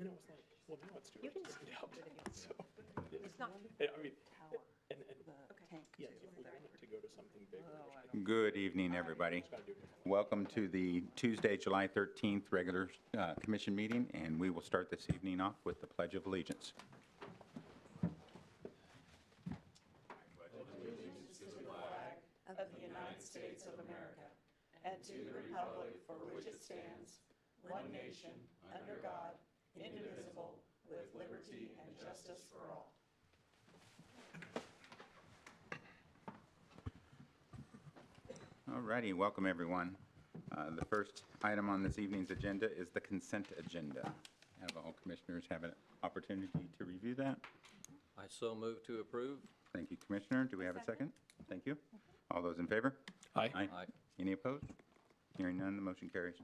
then it was like, well, now it's too You late can to find out. So, It's not. I mean, and Okay. yes, if we want it to go to something bigger, Good evening, everybody. Welcome to the Tuesday, July 13th regular commission meeting, and we will start this evening off with the Pledge of Allegiance. Of the United States of America, and to the republic for which it stands, one nation, under God, indivisible, with liberty and justice for all. All righty, welcome, everyone. The first item on this evening's agenda is the consent agenda. Have all commissioners have an opportunity to review that? I so move to approve. Thank you, Commissioner. Do we have a second? Thank you. All those in favor? Aye. Aye. Any opposed? Hearing none, the motion carries.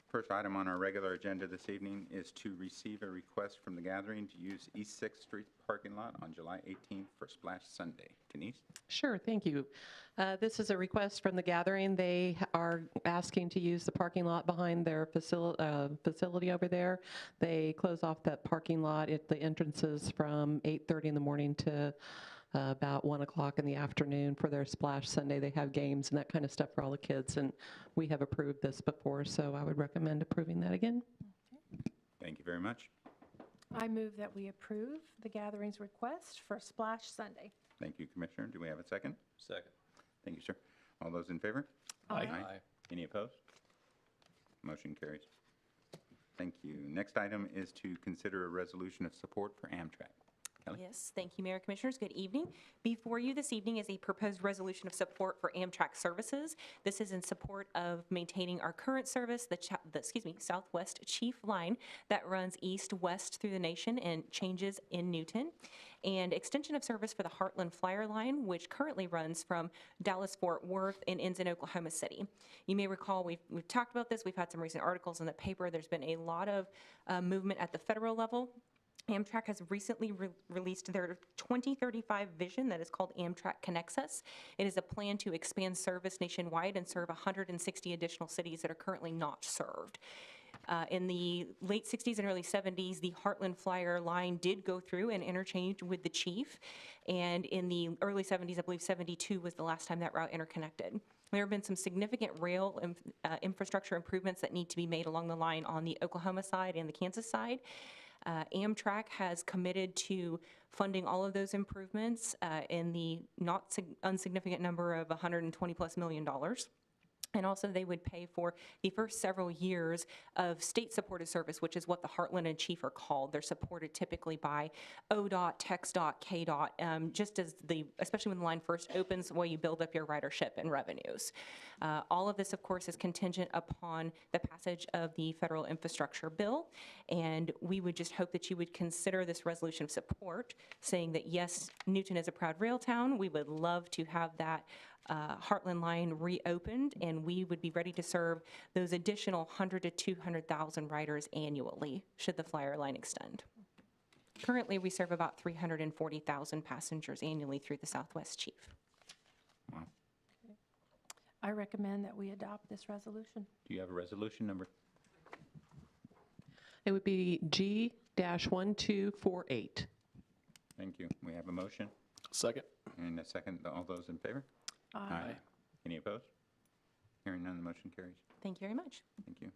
First item on our regular agenda this evening is to receive a request from the gathering to use East 6th Street parking lot on July 18th for Splash Sunday. Denise? Sure, thank you. This is a request from the gathering. They are asking to use the parking lot behind their facility over there. They close off that parking lot at the entrances from 8:30 in the morning to about 1 o'clock in the afternoon for their Splash Sunday. They have games and that kind of stuff for all the kids, and we have approved this before, so I would recommend approving that again. Thank you very much. I move that we approve the gathering's request for Splash Sunday. Thank you, Commissioner. Do we have a second? Second. Thank you, sir. All those in favor? Aye. Any opposed? Motion carries. Thank you. Next item is to consider a resolution of support for Amtrak. Kelly? Yes, thank you, Mayor, Commissioners. Good evening. Before you this evening is a proposed resolution of support for Amtrak services. This is in support of maintaining our current service, the Southwest Chief Line that runs east-west through the nation and changes in Newton, and extension of service for the Heartland Flyer Line, which currently runs from Dallas-Fort Worth and ends in Oklahoma City. You may recall we've talked about this. We've had some recent articles in the paper. There's been a lot of movement at the federal level. Amtrak has recently released their 2035 vision that is called Amtrak Connects Us. It is a plan to expand service nationwide and serve 160 additional cities that are currently not served. In the late 60s and early 70s, the Heartland Flyer line did go through and interchange with the Chief. And in the early 70s, I believe 72 was the last time that route interconnected. There have been some significant rail infrastructure improvements that need to be made along the line on the Oklahoma side and the Kansas side. Amtrak has committed to funding all of those improvements in the not insignificant number of $120+ million. And also they would pay for the first several years of state-supported service, which is what the Heartland and Chief are called. They're supported typically by ODOT, TxDOT, KDOT, just as especially when the line first opens, while you build up your ridership and revenues. All of this, of course, is contingent upon the passage of the federal infrastructure bill. And we would just hope that you would consider this resolution of support, saying that, yes, Newton is a proud rail town. We would love to have that Heartland line reopened, and we would be ready to serve those additional 100 to 200,000 riders annually should the Flyer line extend. Currently, we serve about 340,000 passengers annually through the Southwest Chief. Wow. I recommend that we adopt this resolution. Do you have a resolution number? It would be G-1248. Thank you. We have a motion Second. and a second. All those in favor? Aye. Any opposed? Hearing none, the motion carries. Thank you very much. Thank you.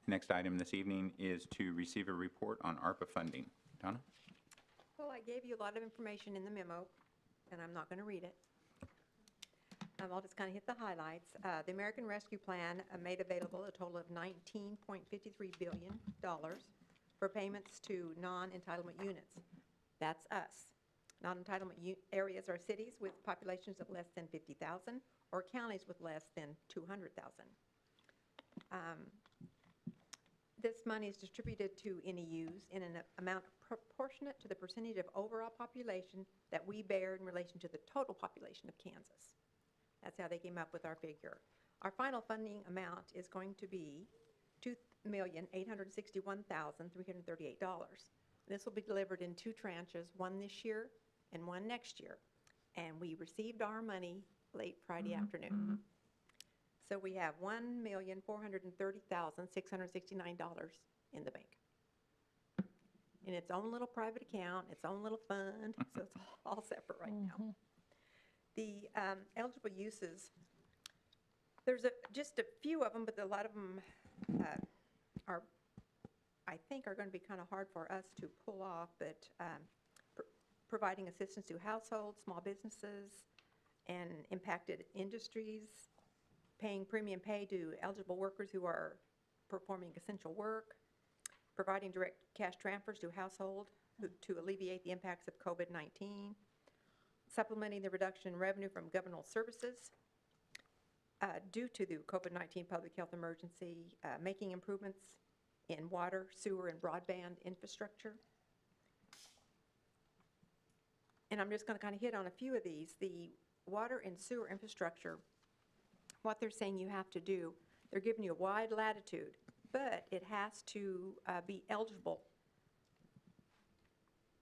Next item this evening is to receive a report on ARPA funding. Donna? Well, I gave you a lot of information in the memo, and I'm not going to read it. I'll just kind of hit the highlights. The American Rescue Plan made available a total of $19.53 billion for payments to non-entitlement units. That's us. Non-entitlement areas are cities with populations of less than 50,000 or counties with less than 200,000. This money is distributed to NEUs in an amount proportionate to the percentage of overall population that we bear in relation to the total population of Kansas. That's how they came up with our figure. Our final funding amount is going to be $2,861,338. This will be delivered in 2 tranches, one this year and one next year. And we received our money late Friday afternoon. So we have $1,430,669 in the bank. In its own little private account, its own little fund, so it's all separate right now. The eligible uses, there's just a few of them, but a lot of them are, I think, are going to be kind of hard for us to pull off, but providing assistance to households, small businesses, and impacted industries, paying premium pay to eligible workers who are performing essential work, providing direct cash transfers to household to alleviate the impacts of COVID-19, supplementing the reduction in revenue from governmental services due to the COVID-19 public health emergency, making improvements in water, sewer, and broadband infrastructure. And I'm just going to kind of hit on a few of these. The water and sewer infrastructure, what they're saying you have to do, they're giving you a wide latitude, but it has to be eligible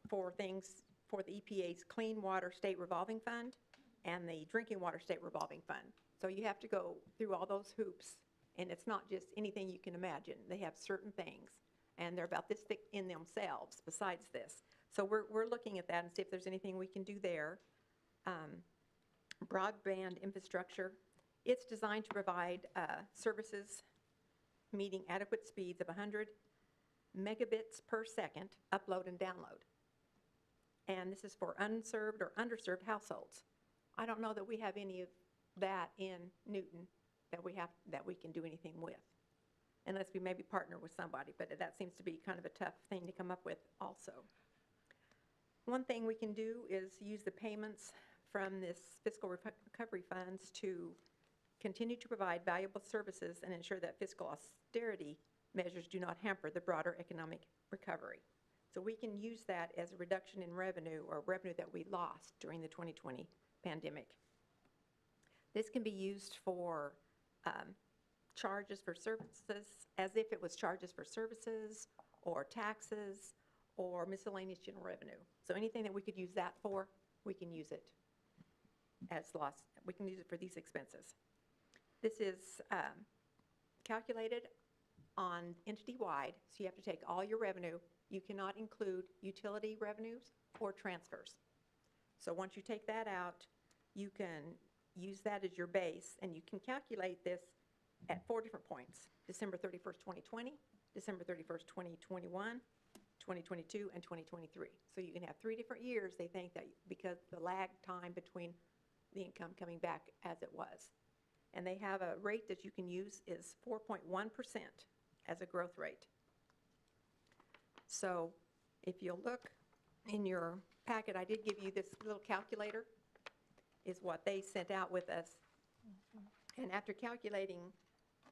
for things for the EPA's Clean Water State Revolving Fund and the Drinking Water State Revolving Fund. So you have to go through all those hoops, and it's not just anything you can imagine. They have certain things, and they're about this thick in themselves besides this. So we're looking at that and see if there's anything we can do there. Broadband infrastructure, it's designed to provide services meeting adequate speeds of 100 megabits per second, upload and download. And this is for unserved or underserved households. I don't know that we have any of that in Newton that we can do anything with, unless we maybe partner with somebody, but that seems to be kind of a tough thing to come up with also. One thing we can do is use the payments from this fiscal recovery funds to continue to provide valuable services and ensure that fiscal austerity measures do not hamper the broader economic recovery. So we can use that as a reduction in revenue or revenue that we lost during the 2020 pandemic. This can be used for charges for services, as if it was charges for services or taxes or miscellaneous general revenue. So anything that we could use that for, we can use it as loss. We can use it for these expenses. This is calculated on entity-wide, so you have to take all your revenue. You cannot include utility revenues or transfers. So once you take that out, you can use that as your base, and you can calculate this at 4 different points: December 31st, 2020, December 31st, 2021, 2022, and 2023. So you can have 3 different years, they think, that because the lag time between the income coming back as it was. And they have a rate that you can use is 4.1% as a growth rate. So if you'll look in your packet, I did give you this little calculator, is what they sent out with us. And after calculating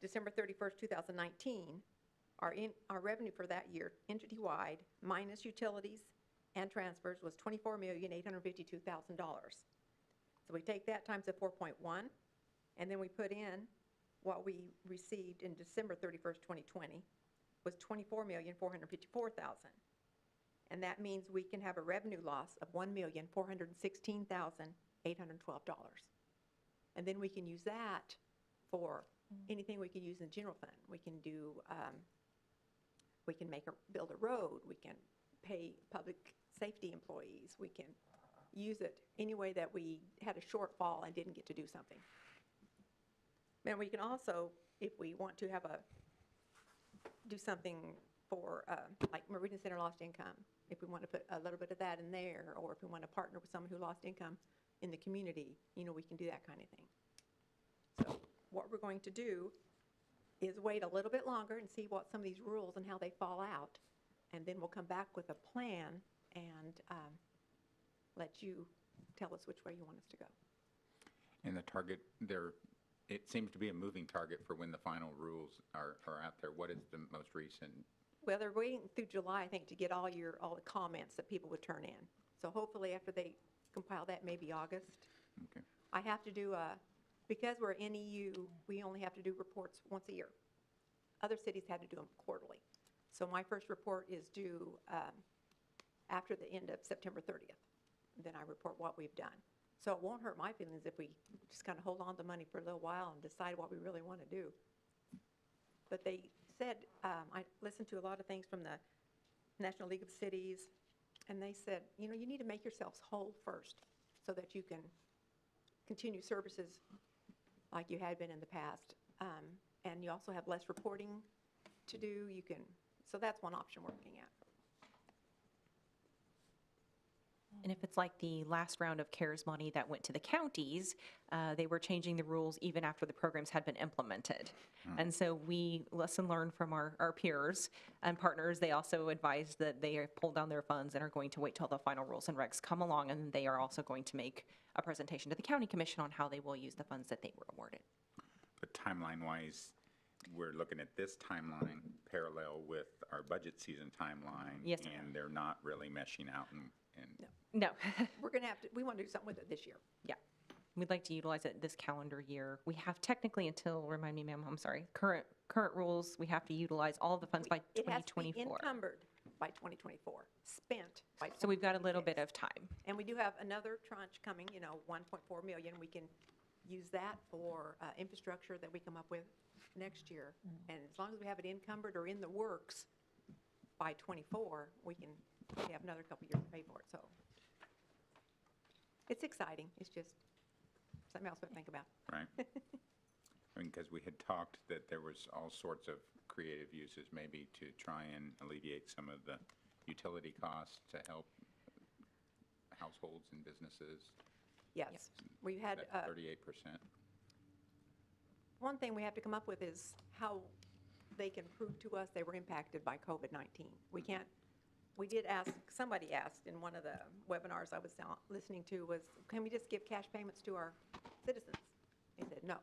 December 31st, 2019, our revenue for that year, entity-wide, minus utilities and transfers, was $24,852,000. So we take that times the 4.1, and then we put in what we received in December 31st, 2020, was $24,454,000. And that means we can have a revenue loss of $1,416,812. And then we can use that for anything we can use in the general fund. We can do, we can build a road, we can pay public safety employees, we can use it any way that we had a shortfall and didn't get to do something. And we can also, if we want to have do something for like Meridian Center lost income, if we want to put a little bit of that in there, or if we want to partner with someone who lost income in the community, we can do that kind of thing. So what we're going to do is wait a little bit longer and see what some of these rules and how they fall out, and then we'll come back with a plan and let you tell us which way you want us to go. And the target there, it seems to be a moving target for when the final rules are out there. What is the most recent? Well, they're waiting through July, I think, to get all the comments that people would turn in. So hopefully after they compile that, maybe August. Okay. I have to do because we're NEU, we only have to do reports once a year. Other cities had to do them quarterly. So my first report is due after the end of September 30th. Then I report what we've done. So it won't hurt my feelings if we just kind of hold on to money for a little while and decide what we really want to do. But they said, I listened to a lot of things from the National League of Cities, and they said, you know, you need to make yourselves whole first so that you can continue services like you had been in the past. And you also have less reporting to do. You can, so that's one option we're looking at. And if it's like the last round of CARES money that went to the counties, they were changing the rules even after the programs had been implemented. And so we lesson learned from our peers and partners. They also advised that they have pulled down their funds and are going to wait till the final rules and regs come along, and they are also going to make a presentation to the county commission on how they will use the funds that they were awarded. But timeline-wise, we're looking at this timeline parallel with our budget season timeline. Yes, sir. And they're not really meshing out and No. We're going to have to, we want to do something with it this year. Yeah. We'd like to utilize it this calendar year. We have technically until, remind me, ma'am, I'm sorry, current rules, we have to utilize all of the funds by It has to be 2024. encumbered by 2024, spent by 2026. So we've got a little bit of time. And we do have another tranche coming, you know, 1.4 million. We can use that for infrastructure that we come up with next year. And as long as we have it encumbered or in the works by 24, we have another couple years to pay for it, so. It's exciting. It's just something else to think about. right? I mean, because we had talked that there was all sorts of creative uses, maybe to try and alleviate some of the utility costs to help households and businesses. Yes. We've had, That 38%. one thing we have to come up with is how they can prove to us they were impacted by COVID-19. We did ask, somebody asked in one of the webinars I was listening to was, can we just give cash payments to our citizens? They said, no.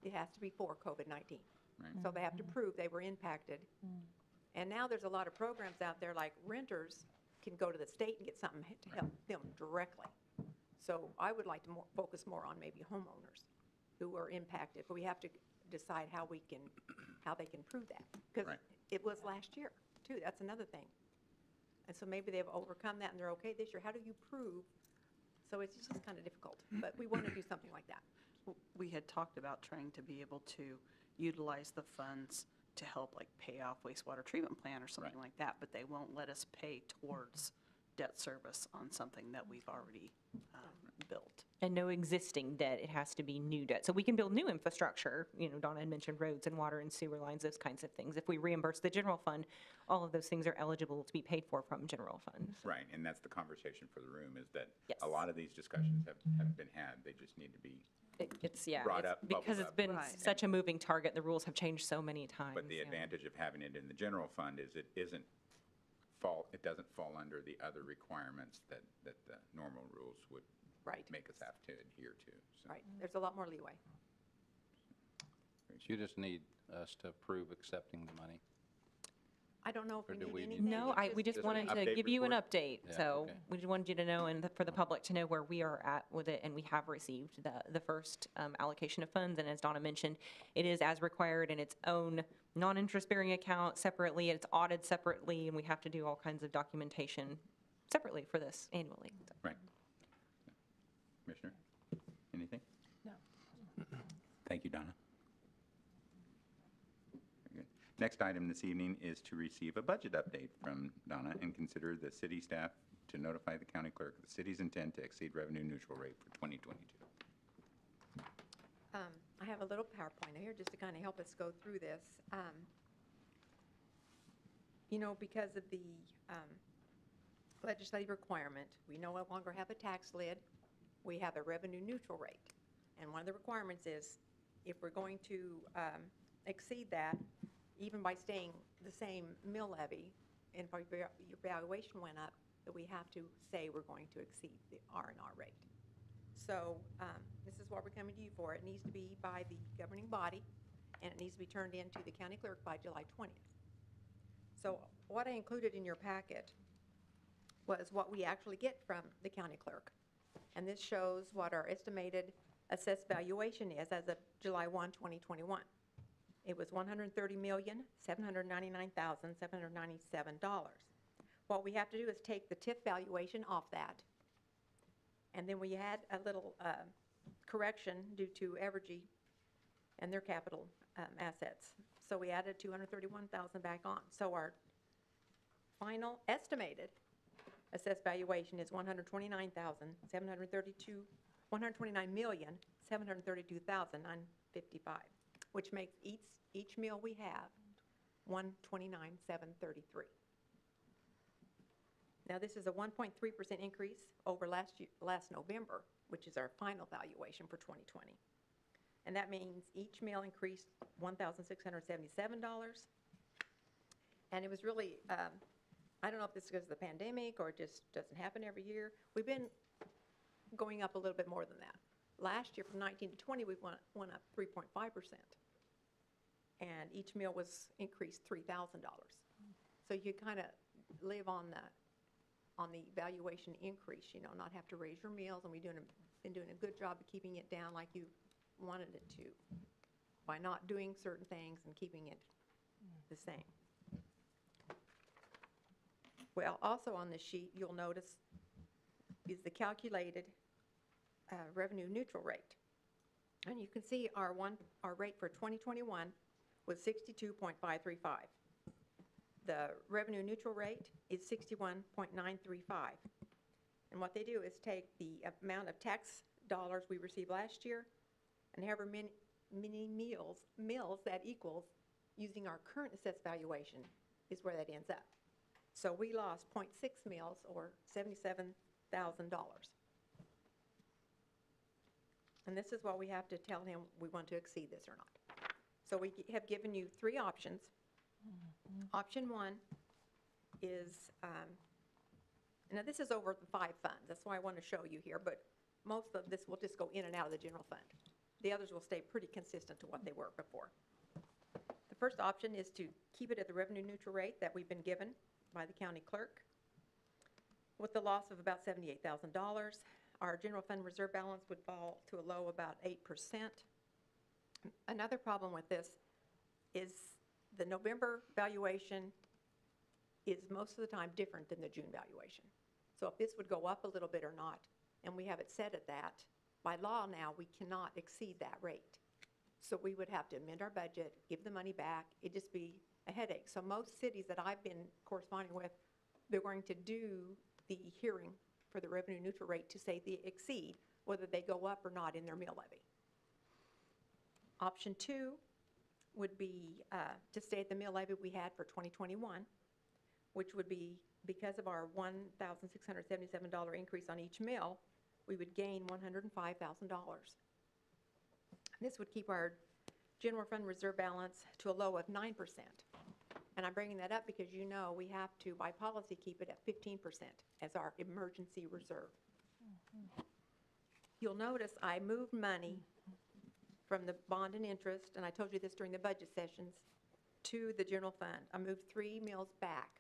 It has to be for COVID-19. Right. So they have to prove they were impacted. And now there's a lot of programs out there, like renters can go to the state and get something to help them directly. So I would like to focus more on maybe homeowners who are impacted, but we have to decide how they can prove that. Because Right. it was last year, too. That's another thing. And so maybe they've overcome that and they're okay this year. How do you prove? So it's just kind of difficult, but we want to do something like that. We had talked about trying to be able to utilize the funds to help like pay off wastewater treatment plant or something Right. like that, but they won't let us pay towards debt service on something that we've already built. And no existing debt, it has to be new debt. So we can build new infrastructure, you know, Donna had mentioned roads and water and sewer lines, those kinds of things. If we reimburse the general fund, all of those things are eligible to be paid for from general funds. Right, and that's the conversation for the room, is that Yes. a lot of these discussions have been had. They just need to be, It's Brought up, because bubbled it's up. been Right. such a moving target, the rules have changed so many times. but the yeah. advantage of having it in the general fund is it doesn't fall under the other requirements that the normal rules would Right, make us have to adhere to. So, right. There's a lot more leeway. So you just need us to approve accepting the money. I don't know if Or we do need we need anything. No, we just Just an wanted to update give you an report? update. Yeah, So okay. we just wanted you to know and for the public to know where we are at with it. And we have received the first allocation of funds. And as Donna mentioned, it is as required in its own non-interest bearing account separately. It's audited separately, and we have to do all kinds of documentation separately for this annually. So. Right. Commissioner, anything? No. Thank you, Donna. Very good. Next item this evening is to receive a budget update from Donna and consider the city staff to notify the county clerk of the city's intent to exceed revenue neutral rate for 2022. I have a little PowerPoint here just to kind of help us go through this. You know, because of the legislative requirement, we no longer have a tax lid. We have a revenue neutral rate. And one of the requirements is if we're going to exceed that, even by staying the same mill levy, and if your valuation went up, that we have to say we're going to exceed the R&R rate. So this is what we're coming to you for. It needs to be by the governing body, and it needs to be turned in to the county clerk by July 20th. So what I included in your packet was what we actually get from the county clerk. And this shows what our estimated assessed valuation is as of July 1, 2021. It was $130,799,797. What we have to do is take the TIF valuation off that, And then we had a little correction due to Evergy and their capital assets. So we added 231,000 back on. So our final estimated assessed valuation is 129,732,955, which makes each meal we have 129,733. Now, this is a 1.3% increase over last November, which is our final valuation for 2020. And that means each meal increased $1,677. And it was really, I don't know if this is because of the pandemic or it just doesn't happen every year. We've been going up a little bit more than that. Last year, from 19 to 20, we went up 3.5%. And each meal was increased $3,000. So you kind of live on the valuation increase, you know, not have to raise your meals, and we've been doing a good job of keeping it down like you wanted it to, by not doing certain things and keeping it the same. Well, also on this sheet, you'll notice is the calculated revenue neutral rate. And you can see our rate for 2021 was 62.535. The revenue neutral rate is 61.935. And what they do is take the amount of tax dollars we received last year and however many meals that equals using our current assessed valuation is where that ends up. So we lost 0.6 meals or $77,000. And this is what we have to tell him we want to exceed this or not. So we have given you 3 options. Option 1 is, now this is over the 5 funds. That's why I want to show you here, but most of this will just go in and out of the general fund. The others will stay pretty consistent to what they were before. The first option is to keep it at the revenue neutral rate that we've been given by the county clerk with the loss of about $78,000. Our general fund reserve balance would fall to a low about 8%. Another problem with this is the November valuation is most of the time different than the June valuation. So if this would go up a little bit or not, and we have it set at that, by law now, we cannot exceed that rate. So we would have to amend our budget, give the money back. It'd just be a headache. So most cities that I've been corresponding with, they're going to do the hearing for the revenue neutral rate to say they exceed, whether they go up or not in their mill levy. Option 2 would be to stay at the mill levy we had for 2021, which would be, because of our $1,677 increase on each mill, we would gain $105,000. This would keep our general fund reserve balance to a low of 9%. And I'm bringing that up because you know we have to, by policy, keep it at 15% as our emergency reserve. You'll notice I moved money from the bond and interest, and I told you this during the budget sessions, to the general fund. I moved 3 mills back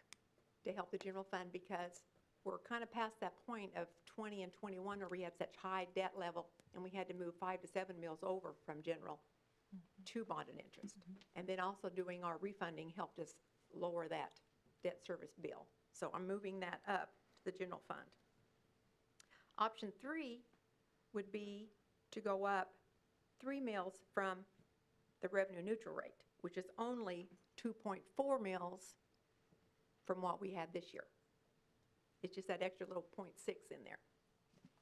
to help the general fund because we're kind of past that point of 20 and 21 where we had such high debt level, and we had to move 5 to 7 mills over from general to bond and interest. And then also doing our refunding helped us lower that debt service bill. So I'm moving that up to the general fund. Option 3 would be to go up 3 mills from the revenue neutral rate, which is only 2.4 mills from what we had this year. It's just that extra little 0.6 in there.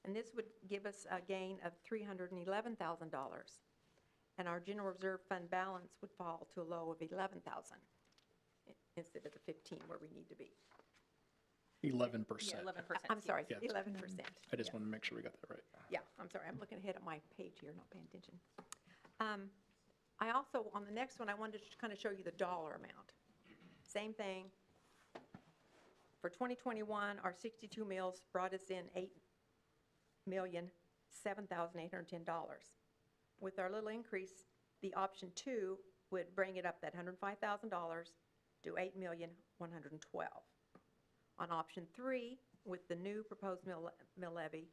And this would give us a gain of $311,000. And our general reserve fund balance would fall to a low of 11,000 instead of the 15 where we need to be. 11%. Yeah, 11%. I'm sorry, Yeah. 11%. I just want to make sure we got that right. Yeah, I'm sorry, I'm looking ahead at my page here, not paying attention. I also, on the next one, I wanted to kind of show you the dollar amount. Same thing. For 2021, our 62 mills brought us in $8,007,810. With our little increase, the option 2 would bring it up that $105,000 to $8,112,000. On option 3, with the new proposed mill levy,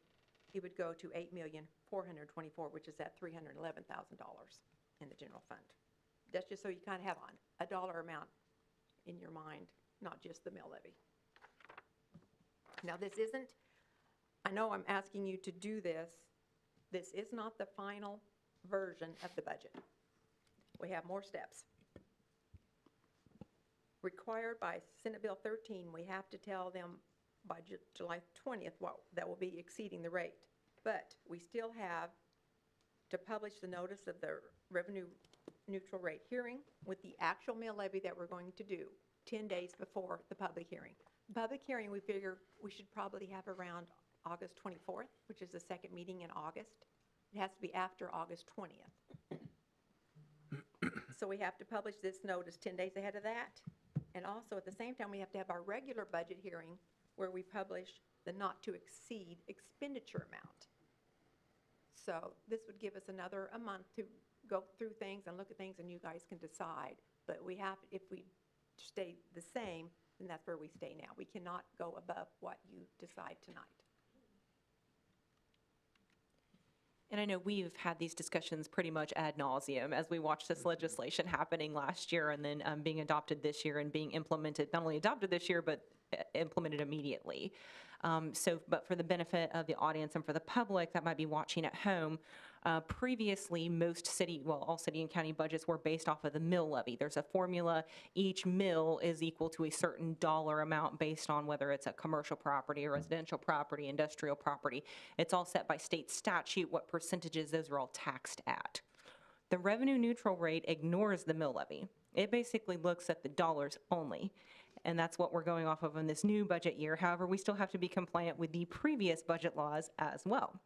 it would go to $8,424,000, which is at $311,000 in the general fund. That's just so you kind of have a dollar amount in your mind, not just the mill levy. Now, this isn't, I know I'm asking you to do this. This is not the final version of the budget. We have more steps. Required by Senate Bill 13, we have to tell them by July 20th what that will be exceeding the rate. But we still have to publish the notice of the revenue neutral rate hearing with the actual mill levy that we're going to do 10 days before the public hearing. Public hearing, we figure we should probably have around August 24th, which is the second meeting in August. It has to be after August 20th. So we have to publish this notice 10 days ahead of that. And also, at the same time, we have to have our regular budget hearing where we publish the not-to-exceed expenditure amount. So this would give us another a month to go through things and look at things, and you guys can decide. But we have, if we stay the same, then that's where we stay now. We cannot go above what you decide tonight. And I know we've had these discussions pretty much ad nauseum as we watched this legislation happening last year and then being adopted this year and being implemented, not only adopted this year, but implemented immediately. But for the benefit of the audience and for the public that might be watching at home, previously all city and county budgets were based off of the mill levy. There's a formula. Each mill is equal to a certain dollar amount based on whether it's a commercial property, a residential property, industrial property. It's all set by state statute, what percentages those are all taxed at. The revenue neutral rate ignores the mill levy. It basically looks at the dollars only. And that's what we're going off of in this new budget year. However, we still have to be compliant with the previous budget laws as well.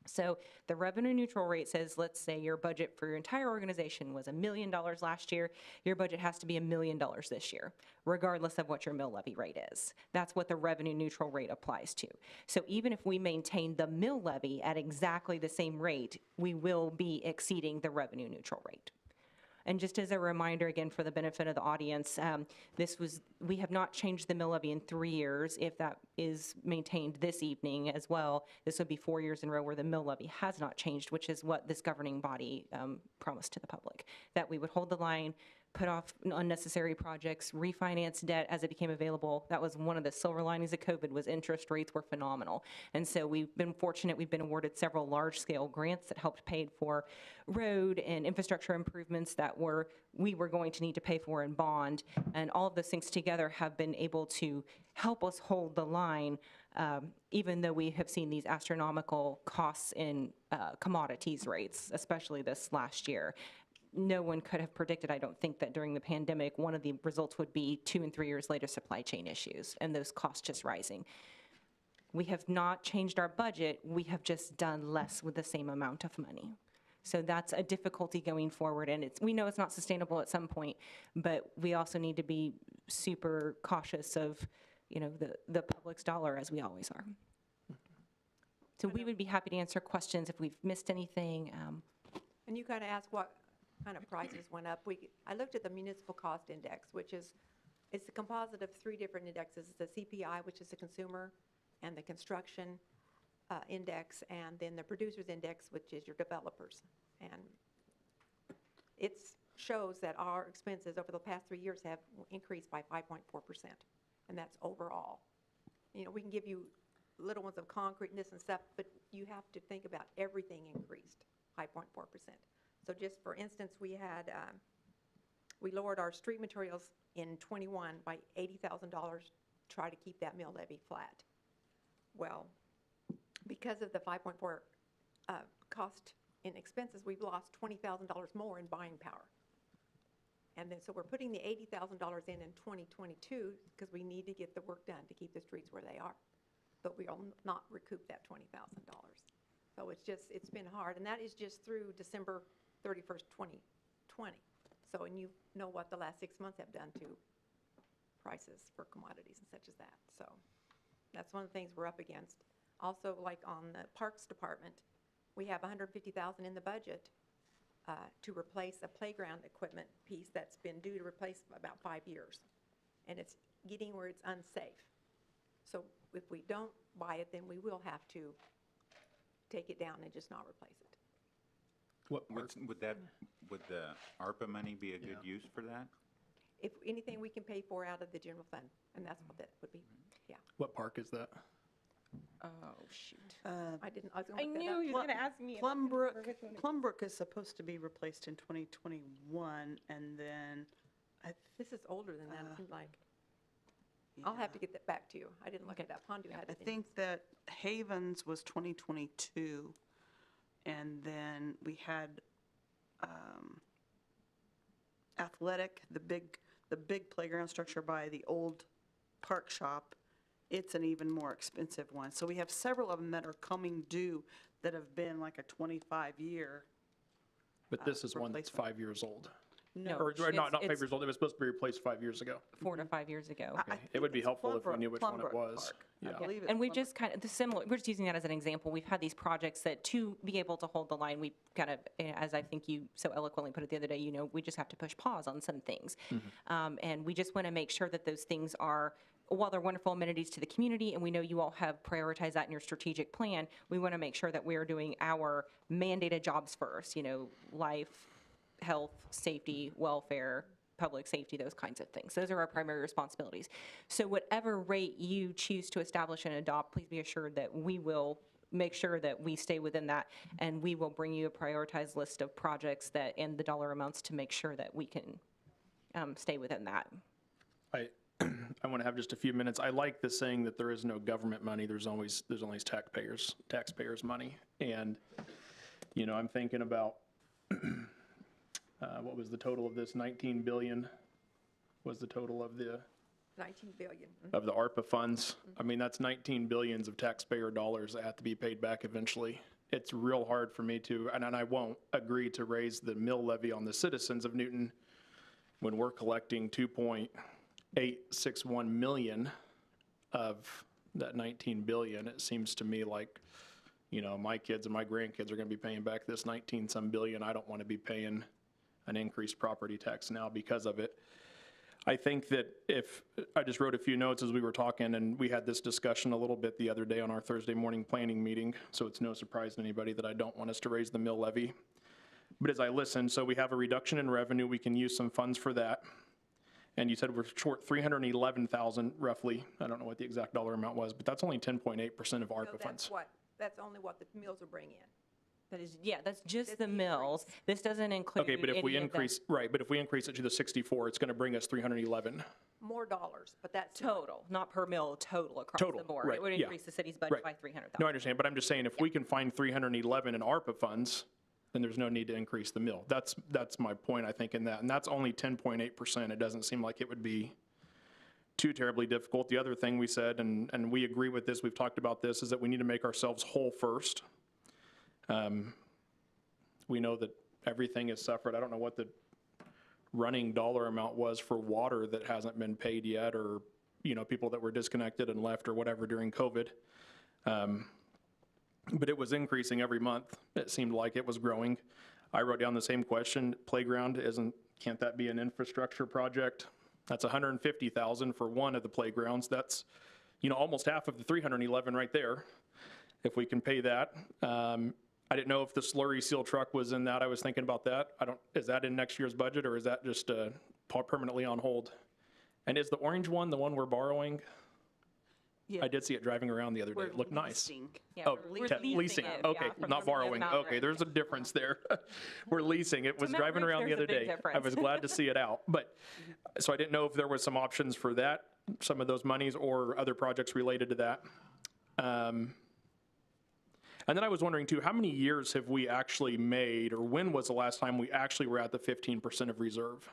So the revenue neutral rate says, let's say your budget for your entire organization was $1 million last year. Your budget has to be $1 million this year, regardless of what your mill levy rate is. That's what the revenue neutral rate applies to. So even if we maintain the mill levy at exactly the same rate, we will be exceeding the revenue neutral rate. And just as a reminder, again, for the benefit of the audience, we have not changed the mill levy in 3 years. If that is maintained this evening as well, this would be 4 years in a row where the mill levy has not changed, which is what this governing body promised to the public, that we would hold the line, put off unnecessary projects, refinance debt as it became available. That was one of the silver linings of COVID, was interest rates were phenomenal. And so we've been fortunate. We've been awarded several large-scale grants that helped pay for road and infrastructure improvements that we were going to need to pay for in bond. And all of those things together have been able to help us hold the line, even though we have seen these astronomical costs in commodities rates, especially this last year. No one could have predicted, I don't think, that during the pandemic, one of the results would be 2 and 3 years later supply chain issues and those costs just rising. We have not changed our budget. We have just done less with the same amount of money. So that's a difficulty going forward. And we know it's not sustainable at some point, but we also need to be super cautious of, the public's dollar, as we always are. So we would be happy to answer questions if we've missed anything. And you kind of asked what kind of prices went up. I looked at the municipal cost index, it's a composite of 3 different indexes. It's the CPI, which is the consumer, and the construction index, and then the producers index, which is your developers. And it shows that our expenses over the past 3 years have increased by 5.4%, and that's overall. We can give you little ones of concrete and this and stuff, but you have to think about everything increased 5.4%. So just for instance, we lowered our street materials in '21 by $80,000 to try to keep that mill levy flat. Well, because of the 5.4 cost in expenses, we've lost $20,000 more in buying power. And then so we're putting the $80,000 in 2022 because we need to get the work done to keep the streets where they are. But we'll not recoup that $20,000. So it's been hard, and that is just through December 31st, 2020. So, and you know what the last 6 months have done to prices for commodities and such as that. So that's one of the things we're up against. Also, like on the Parks Department, we have $150,000 in the budget to replace a playground equipment piece that's been due to replace for about 5 years. And it's getting where it's unsafe. So if we don't buy it, then we will have to take it down and just not replace it. Would the ARPA money be a good use for that? If anything we can pay for out of the general fund, and that's what that would be, yeah. What park is that? Oh, shoot. I didn't, I was I going to look knew that up. you were going to ask me. and I couldn't remember which one it was. Plumbrook is supposed to be replaced in 2021, and then This is older than that, it seems like. I'll have to get that back to you. I didn't look it up. Hondo had I it in. think that Havens was 2022, and then we had Athletic, the big playground structure by the old park shop. It's an even more expensive one. So we have several of them that are coming due that have been like a 25-year. But this is one that's replacement. 5 years old. No, Or not 5 it's years old, it was supposed to be replaced 5 years ago. 4 to 5 years ago. I It would be think it's helpful if we knew which one it Plumbrook was. Park. Yeah. I believe it's And we Plumbrook. just kind of, the similar, we're just using that as an example. We've had these projects that to be able to hold the line, we kind of, as I think you so eloquently put it the other day, we just have to push pause on some things. And we just want to make sure that those things are, while they're wonderful amenities to the community, and we know you all have prioritized that in your strategic plan, we want to make sure that we're doing our mandated jobs first, life, health, safety, welfare, public safety, those kinds of things. Those are our primary responsibilities. So whatever rate you choose to establish and adopt, please be assured that we will make sure that we stay within that, and we will bring you a prioritized list of projects that, and the dollar amounts to make sure that we can stay within that. I want to have just a few minutes. I like the saying that there is no government money, there's always taxpayers' money. And, I'm thinking about, what was the total of this? 19 billion was the total of the 19 billion. of the ARPA funds. I mean, that's 19 billions of taxpayer dollars that have to be paid back eventually. It's real hard for me to, and I won't agree to raise the mill levy on the citizens of Newton when we're collecting 2.861 million of that 19 billion. It seems to me like, my kids and my grandkids are going to be paying back this 19-some billion. I don't want to be paying an increased property tax now because of it. I think that I just wrote a few notes as we were talking, and we had this discussion a little bit the other day on our Thursday morning planning meeting, so it's no surprise to anybody that I don't want us to raise the mill levy. But as I listened, so we have a reduction in revenue, we can use some funds for that. And you said we're short 311,000 roughly. I don't know what the exact dollar amount was, but that's only 10.8% of So ARPA funds. that's only what the mills will bring in. That's just That's the the mills. This doesn't include Okay, but if we any of the increase, right, but if we increase it to the 64, it's going to bring us 311. More dollars, but that's. total, not per mill, total across Total, the board. right, It would yeah. increase the city's budget Right. by 300,000. No, I understand, but I'm just saying if we can find 311 in ARPA funds, then there's no need to increase the mill. That's my point, I think, in that. And that's only 10.8%. It doesn't seem like it would be too terribly difficult. The other thing we said, and we agree with this, we've talked about this, is that we need to make ourselves whole first. We know that everything has suffered. I don't know what the running dollar amount was for water that hasn't been paid yet, or, people that were disconnected and left or whatever during COVID. But it was increasing every month. It seemed like it was growing. I wrote down the same question. Playground can't that be an infrastructure project? That's 150,000 for one of the playgrounds. That's, almost half of the 311 right there. If we can pay that. I didn't know if the slurry seal truck was in that. I was thinking about that. Is that in next year's budget, or is that just permanently on hold? And is the orange one the one we're borrowing? Yeah. I did see it driving around the other day. We're It looked nice. leasing. Yeah, Oh, we're leasing, it, okay, yeah, from not borrowing, Mabry. okay, there's a difference there. We're leasing, it was To driving Mabry, around the there's other a big day. I difference. was glad to see it out, but, so I didn't know if there was some options for that, some of those monies, or other projects related to that. And then I was wondering too, how many years have we actually made, or when was the last time we actually were at the 15% of reserve?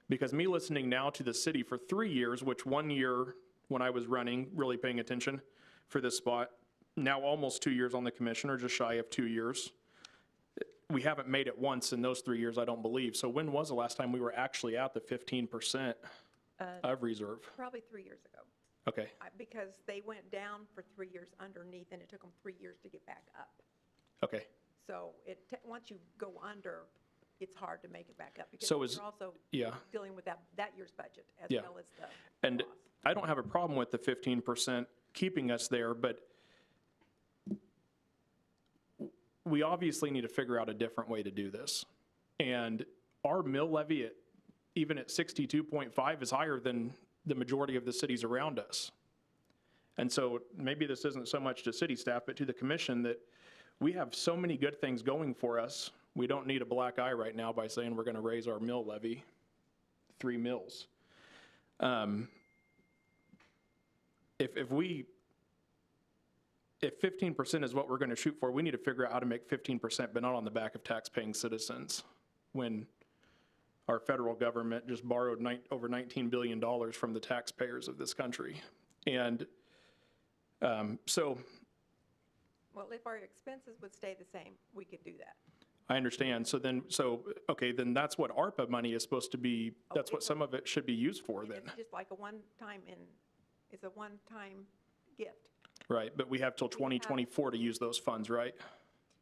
Because me listening now to the city for 3 years, which 1 year when I was running, really paying attention for this spot, now almost 2 years on the commission, or just shy of 2 years. We haven't made it once in those 3 years, I don't believe. So when was the last time we were actually at the 15% of reserve? Probably 3 years ago, Okay, because they went down for 3 years underneath, and it took them 3 years to get back up. okay. So once you go under, it's hard to make it back up, because So is- you're also Yeah. dealing with that year's budget as Yeah. well as the And loss. I don't have a problem with the 15% keeping us there, but we obviously need to figure out a different way to do this. And our mill levy, even at 62.5, is higher than the majority of the cities around us. And so maybe this isn't so much to city staff, but to the commission, that we have so many good things going for us. We don't need a black eye right now by saying we're going to raise our mill levy 3 mills. If 15% is what we're going to shoot for, we need to figure out how to make 15%, but not on the back of tax-paying citizens, when our federal government just borrowed over $19 billion from the taxpayers of this country. And so Well, if our expenses would stay the same, we could do that. I understand. Okay, then that's what ARPA money is supposed to be, that's what some of it should be used for then. It's just like a one-time it's a one-time gift. Right, but we have till 2024 to use those funds, right?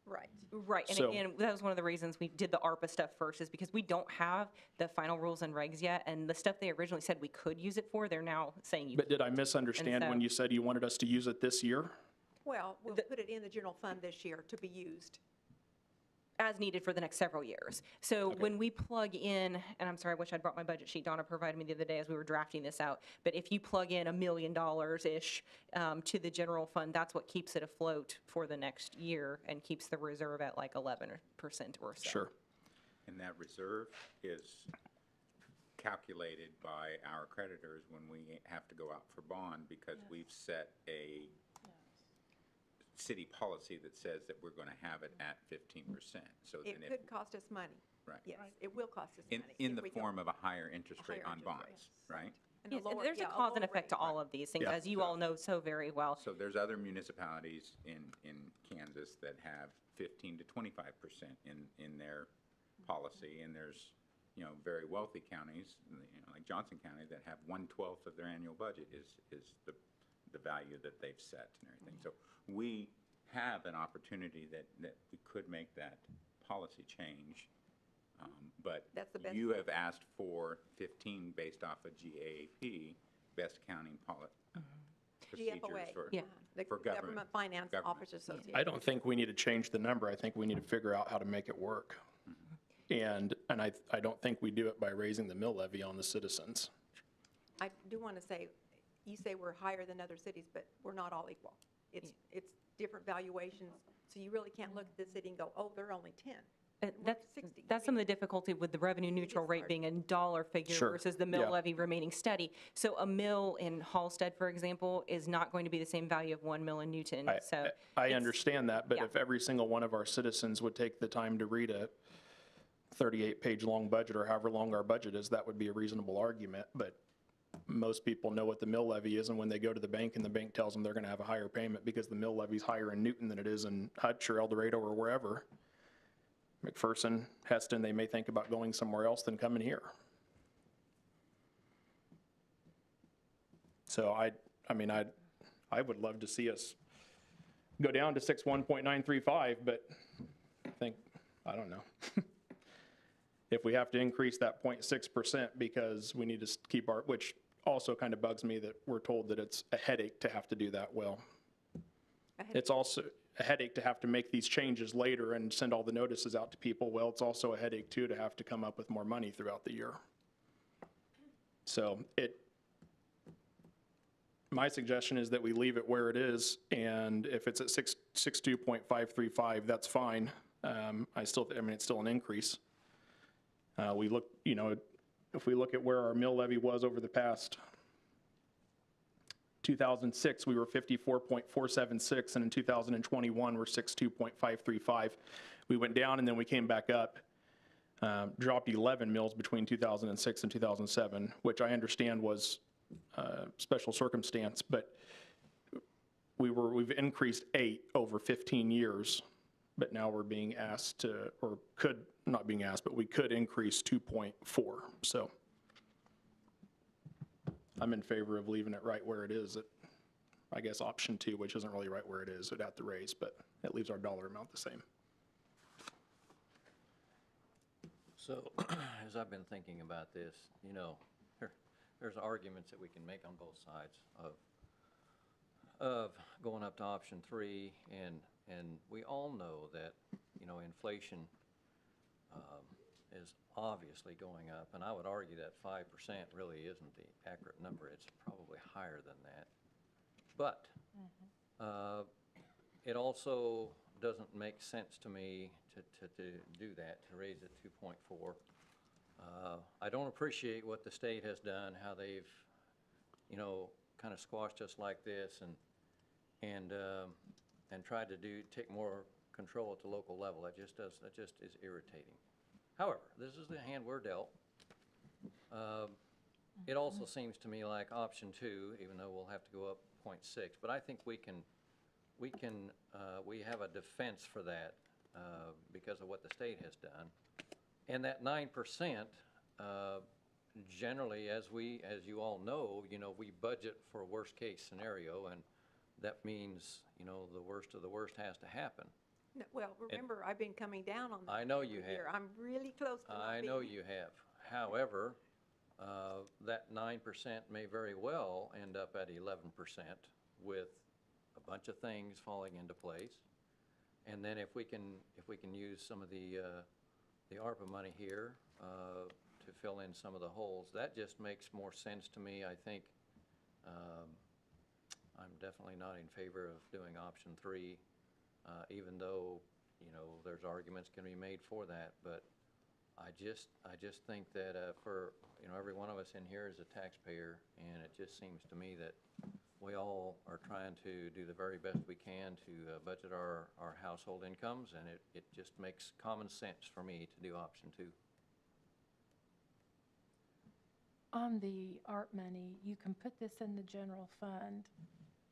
Right. Right, and So- again, that was one of the reasons we did the ARPA stuff first, is because we don't have the final rules and regs yet, and the stuff they originally said we could use it for, they're now saying you. But did I misunderstand And when so- you said you wanted us to use it this year? Well, we'll put it in the general fund this year to be used. As needed for the next several years. So when we plug in, and I'm sorry, I wish I'd brought my budget sheet, Donna provided me the other day as we were drafting this out, but if you plug in $1 million-ish to the general fund, that's what keeps it afloat for the next year and keeps the reserve at like 11% or so. Sure. And that reserve is calculated by our creditors when we have to go out for bond, because we've set a city policy that says that we're going to have it at 15%. So It then could cost us money. Right. Yes, it will cost us in, money. in if the we go- form of a higher interest a rate higher on interest bonds, rate. right? And Yes, lower- there's a yeah, cause and lower effect to rate. all of these things, Yeah. as you all know so very well. So there's other municipalities in Kansas that have 15 to 25% in their policy, and there's, very wealthy counties, like Johnson County, that have 1/12 of their annual budget is the value that they've set and everything. So we have an opportunity that we could make that policy change, but That's the best you way. have asked for 15 based off of GAAP, best accounting procedures GFOA. for, Yeah. The for Government Finance Government. Officers Association. I don't think we need to change the number. I think we need to figure out how to make it work. And I don't think we do it by raising the mill levy on the citizens. I do want to say, you say we're higher than other cities, but we're not all equal. It's different valuations, so you really can't look at the city and go, oh, they're only 10. We're 60. That's some of the difficulty with the revenue neutral rate hard. being a dollar figure Sure. versus the mill Yeah. levy remaining steady. So a mill in Halsted, for example, is not going to be the same value of 1 mill in Newton. So I it's- understand that, but yeah. if every single one of our citizens would take the time to read a 38-page long budget, or however long our budget is, that would be a reasonable argument. But most people know what the mill levy is, and when they go to the bank and the bank tells them they're going to have a higher payment because the mill levy's higher in Newton than it is in Hutch or El Dorado or wherever, McPherson, Heston, they may think about going somewhere else than coming here. So I would love to see us go down to 61.935, but I don't know. If we have to increase that 0.6% because we need to keep which also kind of bugs me that we're told that it's a headache to have to do that. Well, it's also a headache to have to make these changes later and send all the notices out to people. Well, it's also a headache too to have to come up with more money throughout the year. So my suggestion is that we leave it where it is, and if it's at 62.535, that's fine. It's still an increase. We look, if we look at where our mill levy was over the past 2006, we were 54.476, and in 2021, we're 62.535. We went down and then we came back up, dropped 11 mills between 2006 and 2007, which I understand was special circumstance, but we've increased 8 over 15 years, but now we're being asked to, or could, not being asked, but we could increase 2.4. So I'm in favor of leaving it right where it is at, I guess, option 2, which isn't really right where it is, it'd have to raise, but it leaves our dollar amount the same. So, as I've been thinking about this, there's arguments that we can make on both sides of going up to option 3, and we all know that, inflation is obviously going up, and I would argue that 5% really isn't the accurate number. It's probably higher than that. But it also doesn't make sense to me to do that, to raise it 2.4. I don't appreciate what the state has done, how they've, kind of squashed us like this and tried to take more control at the local level. That just is irritating. However, this is the hand we're dealt. It also seems to me like option 2, even though we'll have to go up 0.6, but I think we have a defense for that because of what the state has done. And that 9%, generally, as you all know, we budget for a worst-case scenario, and that means, the worst of the worst has to happen. No, well, remember, I've been coming down on that. I know you every year. have. I'm really close to not I being. know you have. However, that 9% may very well end up at 11% with a bunch of things falling into place. And then if we can use some of the ARPA money here to fill in some of the holes, that just makes more sense to me. I think I'm definitely not in favor of doing option 3, even though, there's arguments can be made for that. But I just think that for, every one of us in here is a taxpayer, and it just seems to me that we all are trying to do the very best we can to budget our household incomes, and it just makes common sense for me to do option 2. On the ARP money, you can put this in the general fund,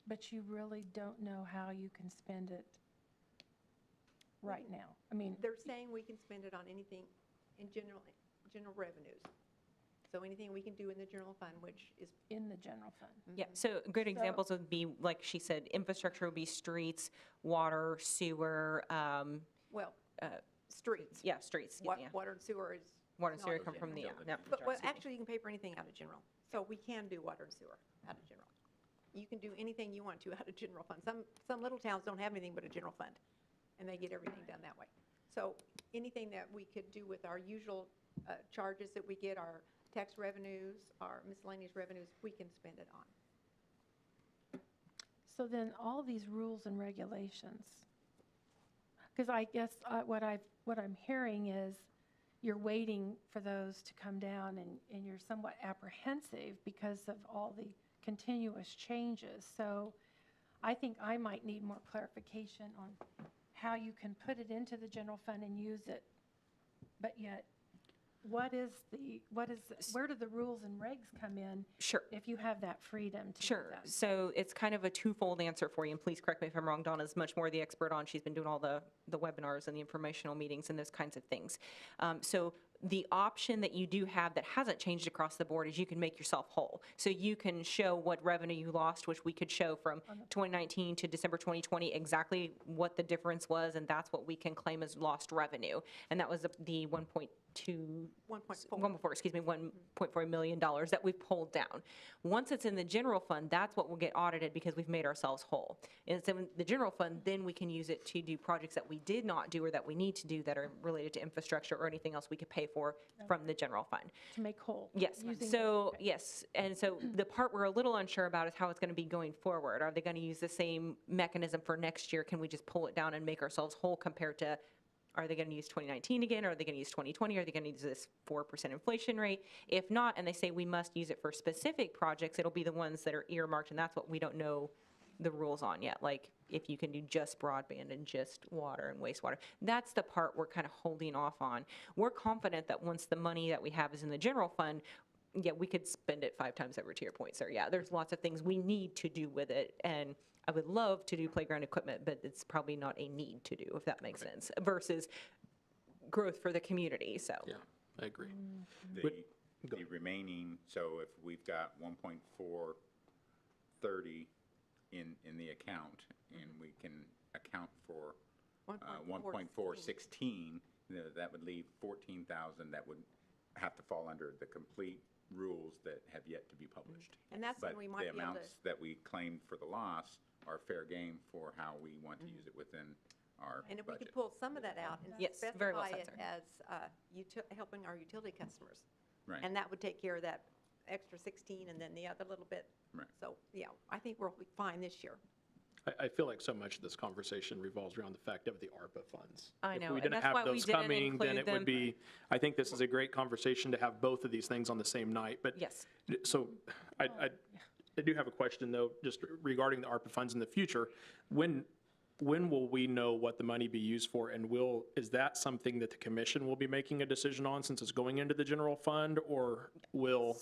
but you really don't know how you can spend it right now. I mean, They're saying we can spend it on anything in general revenues. So anything we can do in the general fund, which is, in the general fund. Yeah, so good examples would be, like she said, infrastructure would be streets, water, sewer, well, streets. yeah, streets, excuse me, yeah. Water and sewer is. Water and not sewer in come from the, general. yeah. But, well, actually, you can pay for anything out of general. So we can do water and sewer out of general. You can do anything you want to out of general fund. Some little towns don't have anything but a general fund, and they get everything done that way. So anything that we could do with our usual charges that we get, our tax revenues, our miscellaneous revenues, we can spend it on. So then all these rules and regulations, because I guess what I'm hearing is you're waiting for those to come down and you're somewhat apprehensive because of all the continuous changes. So I think I might need more clarification on how you can put it into the general fund and use it, but yet where do the rules and regs come in? Sure. If you have that freedom to do Sure. that? So it's kind of a twofold answer for you, and please correct me if I'm wrong. Donna's much more the expert on. She's been doing all the webinars and the informational meetings and those kinds of things. So the option that you do have that hasn't changed across the board is you can make yourself whole. So you can show what revenue you lost, which we could show from 2019 to December 2020, exactly what the difference was, and that's what we can claim as lost revenue. And that was the 1.4 million dollars that we've pulled down. Once it's in the general fund, that's what will get audited because we've made ourselves whole. And so in the general fund, then we can use it to do projects that we did not do or that we need to do that are related to infrastructure or anything else we could pay for from the general fund. To make whole. Yes, using so, this- yes, and so the part we're a little unsure about is how it's going to be going forward. Are they going to use the same mechanism for next year? Can we just pull it down and make ourselves whole compared to, are they going to use 2019 again? Or are they going to use 2020? Are they going to use this 4% inflation rate? If not, and they say we must use it for specific projects, it'll be the ones that are earmarked, and that's what we don't know the rules on yet. Like if you can do just broadband and just water and wastewater. That's the part we're kind of holding off on. We're confident that once the money that we have is in the general fund, yeah, we could spend it 5 times over, to your point, sir. Yeah, there's lots of things we need to do with it, and I would love to do playground equipment, but it's probably not a need to do, if that makes sense, versus growth for the community, so. Yeah, I agree. The remaining, so if we've got 1.430 in the account, and we can account for 1.416, that would leave 14,000 that would have to fall under the complete rules that have yet to be published. And that's when we might be able But the amounts that we claimed for the loss are fair game for how we want to use it within our And if we budget. could pull some of that out and Yes, very well specify said, it sir. as helping our utility customers. Right. And that would take care of that extra 16 and then the other little bit. Right. So, yeah, I think we'll be fine this year. I feel like so much of this conversation revolves around the fact of the ARPA funds. I know, If we and didn't that's why have we those didn't coming, then include it would them. be, I think this is a great conversation to have both of these things on the same night, but. Yes. So I do have a question though, just regarding the ARPA funds in the future. When will we know what the money be used for, and is that something that the commission will be making a decision on since it's going into the general fund, or will,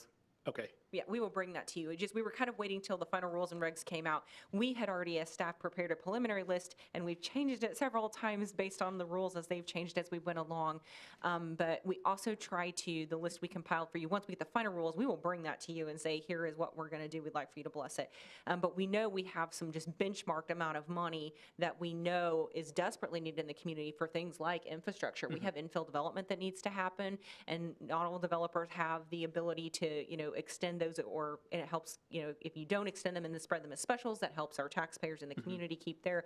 okay. Yeah, we will bring that to you. We were kind of waiting till the final rules and regs came out. We had already, as staff, prepared a preliminary list, and we've changed it several times based on the rules as they've changed as we went along. But we also try to, the list we compiled for you, once we get the final rules, we will bring that to you and say, here is what we're going to do. We'd like for you to bless it. But we know we have some just benchmarked amount of money that we know is desperately needed in the community for things like infrastructure. We have infill development that needs to happen, and not all developers have the ability to, extend those, and it helps, if you don't extend them and then spread them as specials, that helps our taxpayers in the community keep their,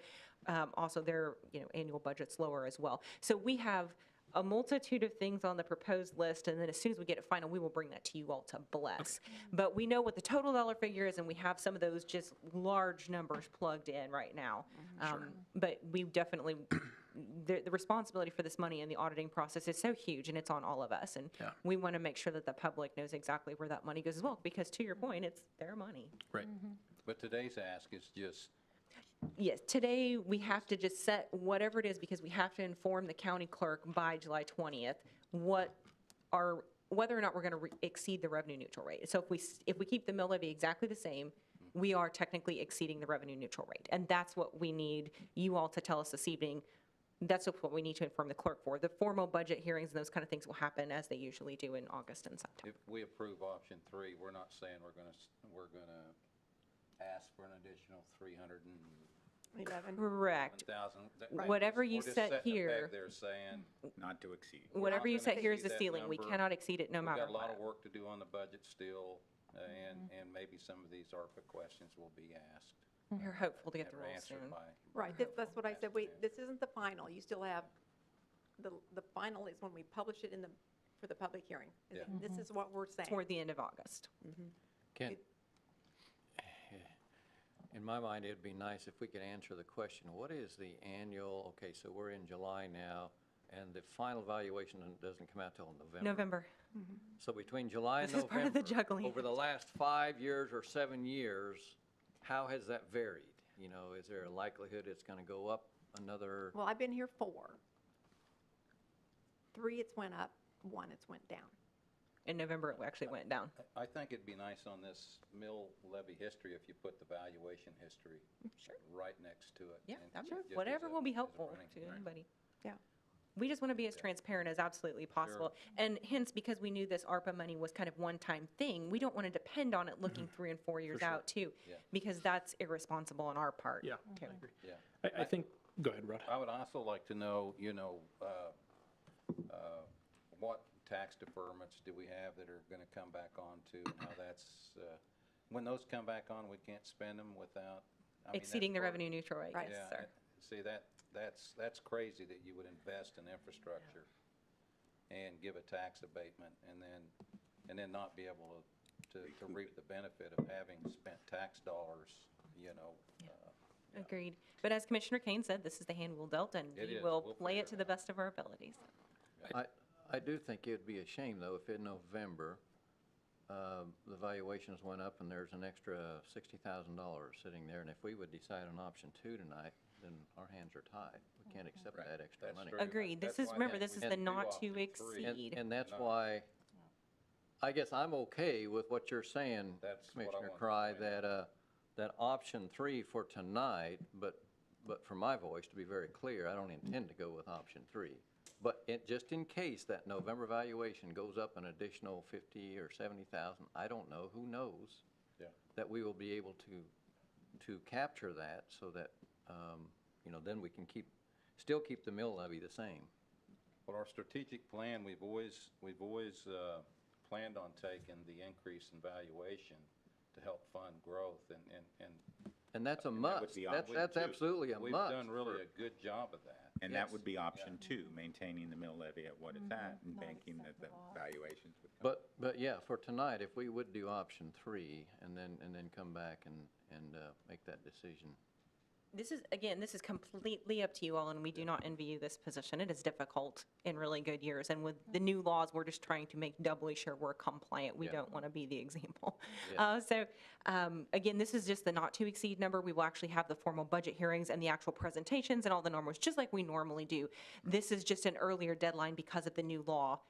also their, annual budgets lower as well. So we have a multitude of things on the proposed list, and then as soon as we get it final, we will bring that to you all to bless. But we know what the total dollar figure is, and we have some of those just large numbers plugged in right now. But we definitely, the responsibility for this money and the auditing process is so huge, and it's on all of us. And Yeah. we want to make sure that the public knows exactly where that money goes as well, because to your point, it's their money. Right. But today's ask is just, Yes, today we have to just set whatever it is, because we have to inform the county clerk by July 20th whether or not we're going to exceed the revenue neutral rate. So if we keep the mill levy exactly the same, we are technically exceeding the revenue neutral rate. And that's what we need you all to tell us this evening. That's what we need to inform the clerk for. The formal budget hearings and those kind of things will happen as they usually do in August and September. if we approve option 3, we're not saying we're going to ask for an additional 11. Correct. 300,000. Whatever you set here, They're saying, Not to exceed. whatever not you gonna set here is exceed the that ceiling. We number. cannot exceed it no we've matter got a lot of what. work to do on the budget still, and maybe some of these ARPA questions will be asked. We're hopeful to get the or rules answered soon. by. Right, that's what I said. This isn't the final. You still have, the final is when we publish it for the public hearing. Yeah. This is what we're saying. Toward the end of August. Ken, in my mind, it'd be nice if we could answer the question, what is the annual, okay, so we're in July now, and the final valuation doesn't come out till November. So between July and This is part of the November, juggling. over the last 5 years or 7 years, how has that varied? Is there a likelihood it's going to go up another? Well, I've been here 4. 3, it's went up. 1, it's went down. In November, it actually went down. I think it'd be nice on this mill levy history if you put the valuation history right next to it. Yeah, and sure. just as Whatever a- will be as a helpful running- to right. anybody. Yeah. We just want to be as transparent as absolutely possible. And hence, because we knew this ARPA money was kind of one-time thing, we don't want to depend on it looking 3 and 4 years sure. out too, Yeah. because that's irresponsible on our part. Yeah, too. I agree. Yeah. I think, go ahead, Rod. I would also like to know, what tax deferments do we have that are going to come back on to, and how that's, when those come back on, we can't spend them without. I mean, Exceeding the that's part- revenue neutral rate, Right. yes, Yeah, sir. see, that's crazy that you would invest in infrastructure and give a tax abatement and then not be able to reap the benefit of having spent tax dollars, Yeah. Agreed. But as Commissioner Kane said, this is the hand we'll dealt, and It we is. will We'll play figure it to it the out. best of our abilities. I do think it'd be a shame, though, if in November, the valuations went up and there's an extra $60,000 sitting there, and if we would decide on option 2 tonight, then our hands are tied. We can't accept Right. that extra That's money. true. Agreed. This is, remember, this is the not to exceed. And that's why, I guess I'm okay with what you're saying, That's what I Commissioner wanted to Cry, point out. that option 3 for tonight, but for my voice, to be very clear, I don't intend to go with option 3. But just in case that November valuation goes up an additional 50 or 70,000, I don't know, who knows? Yeah. That we will be able to capture that so that, then we can still keep the mill levy the same. Well, our strategic plan, we've always planned on taking the increase in valuation to help fund growth, And that's a And that would must. be That's option two. absolutely a must. We've done really for- a good job of that. And that Yes. would be option 2, maintaining the mill levy at what it's at and banking that the valuations would come. But yeah, for tonight, if we would do option 3 and then come back and make that decision. This is completely up to you all, and we do not envy you this position. It is difficult in really good years, and with the new laws, we're just trying to make doubly sure we're compliant. We Yeah. don't want to be the example. Yeah. Again, this is just the not to exceed number. We will actually have the formal budget hearings and the actual presentations and all the normals, just like we normally do. This is just an earlier deadline because of the new law,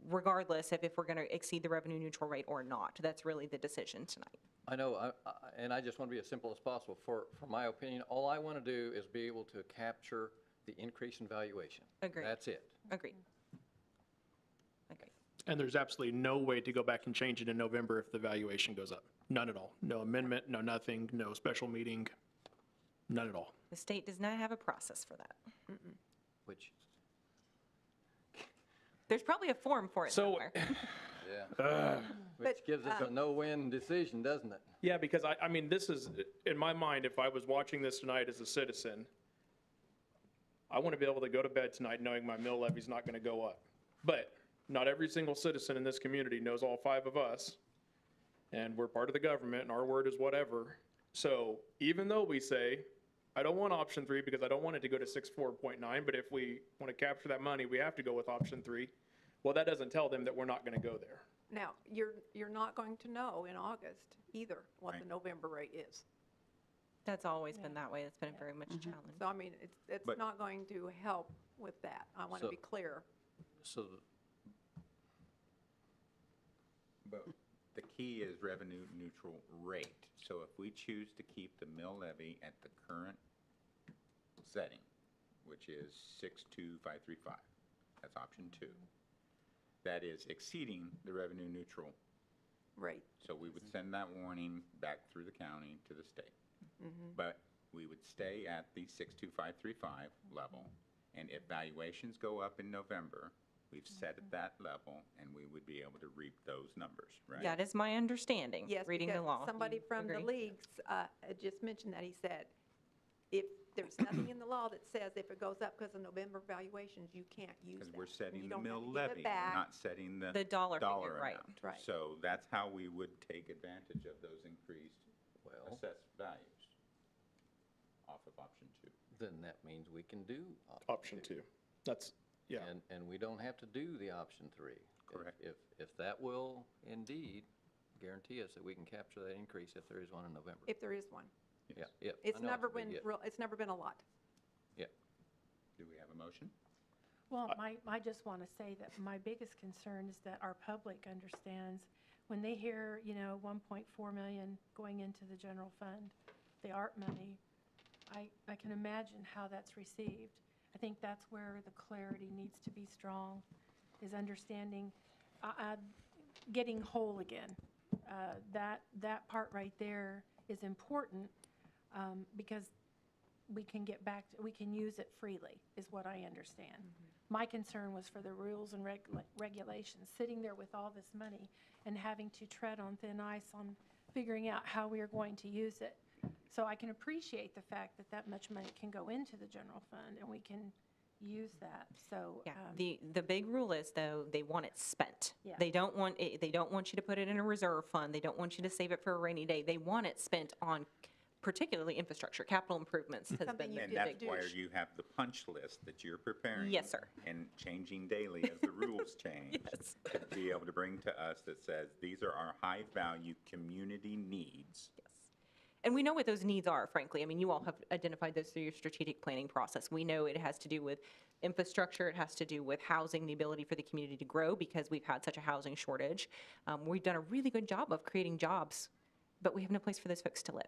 regardless of if we're going to exceed the revenue neutral rate or not. That's really the decision tonight. I know, and I just want to be as simple as possible. For my opinion, all I want to do is be able to capture the increase in valuation. Agreed. That's it. Agreed. Agreed. And there's absolutely no way to go back and change it in November if the valuation goes up. None at all. No amendment, no nothing, no special meeting, none at all. The state does not have a process for that. Which, There's probably a form for it So- somewhere. yeah. Which But, gives us a no-win decision, doesn't it? Yeah, because I mean, this is, in my mind, if I was watching this tonight as a citizen, I want to be able to go to bed tonight knowing my mill levy's not going to go up. But not every single citizen in this community knows all 5 of us, and we're part of the government, and our word is whatever. So even though we say, I don't want option 3 because I don't want it to go to 64.9, but if we want to capture that money, we have to go with option 3. Well, that doesn't tell them that we're not going to go there. Now, you're not going to know in August either what the Right. November rate is. That's always been that way. It's been very much a challenge. So, I mean, it's But- not going to help with that. I want to So- be clear. So, But the key is revenue neutral rate. So if we choose to keep the mill levy at the current setting, which is 62535, that's option 2. That is exceeding the revenue neutral. Right. So we would send that warning back through the county to the state. But we would stay at the 62535 level. And if valuations go up in November, we've set at that level and we would be able to reap those numbers, right? That is my understanding, Yes, reading the because law. somebody You from the agree? leagues just mentioned that. He said, if there's nothing in the law that says if it goes up because of November valuations, you can't use that. Because we're setting You the don't have mill to give it levy, back. not setting the The dollar figure, right. amount. Right. So that's how we would take advantage of those increased well, assessed values off of option 2. then that means we can do Option 2. That's, yeah. And we don't have to do the option 3. Correct. If that will indeed guarantee us that we can capture that increase if there is one in November. If there is one. Yeah, yeah. It's I know never a big been, if. it's never been a lot. Yeah. Do we have a motion? Well, I just want to say that my biggest concern is that our public understands, when they hear, 1.4 million going into the general fund, the ARP money, I can imagine how that's received. I think that's where the clarity needs to be strong, is understanding, getting whole again. That part right there is important, because we can get back, we can use it freely, is what I understand. My concern was for the rules and regulations, sitting there with all this money and having to tread on thin ice on figuring out how we are going to use it. So I can appreciate the fact that that much money can go into the general fund and we can use that, so. Yeah, the big rule is, though, they want it spent. Yeah. They don't want you to put it in a reserve fund. They don't want you to save it for a rainy day. They want it spent on particularly infrastructure, capital improvements has Something been you the And did big. that's why you have the punch list that you're preparing. Yes, sir. And changing daily as the rules change. Yes. To be able to bring to us that says, these are our high-value community needs. Yes. And we know what those needs are, frankly. I mean, you all have identified those through your strategic planning process. We know it has to do with infrastructure, it has to do with housing, the ability for the community to grow because we've had such a housing shortage. We've done a really good job of creating jobs, but we have no place for those folks to live.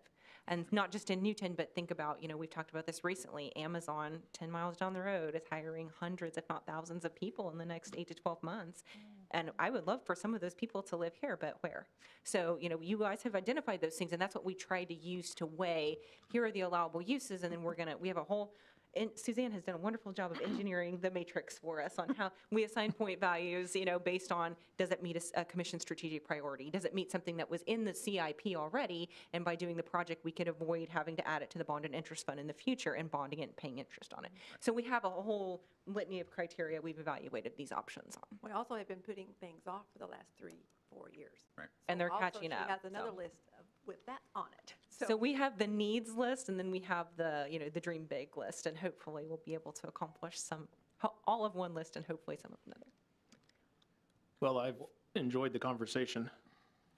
And not just in Newton, but think about, we've talked about this recently, Amazon, 10 miles down the road, is hiring hundreds, if not thousands of people in the next 8 to 12 months. And I would love for some of those people to live here, but where? So, you guys have identified those things, and that's what we try to use to weigh, here are the allowable uses, and then we have a whole, and Suzanne has done a wonderful job of engineering the matrix for us on how we assign point values, based on, does it meet a commission strategic priority? Does it meet something that was in the CIP already? And by doing the project, we could avoid having to add it to the bond and interest fund in the future and bonding it and paying interest on it. So we have a whole litany of criteria we've evaluated these options on. We also have been putting things off for the last 3-4 years. Right. And they're Also, catching up, She has another so. list with that on it. So we have the needs list, and then we have the, the dream big list, and hopefully we'll be able to accomplish all of one list and hopefully some of another. Well, I've enjoyed the conversation.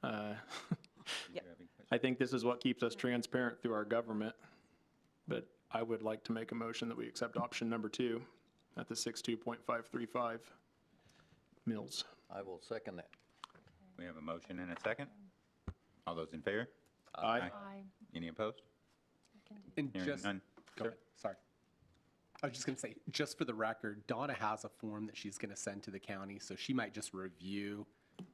Yep. I think this is what keeps us transparent through our government. But I would like to make a motion that we accept option number 2 at the 62.535 mils. I will second that. We have a motion and a second. All those in favor? Aye. I Any opposed? And Hearing just, none. go ahead, sorry. I was just going to say, just for the record, Donna has a form that she's going to send to the county, so she might just review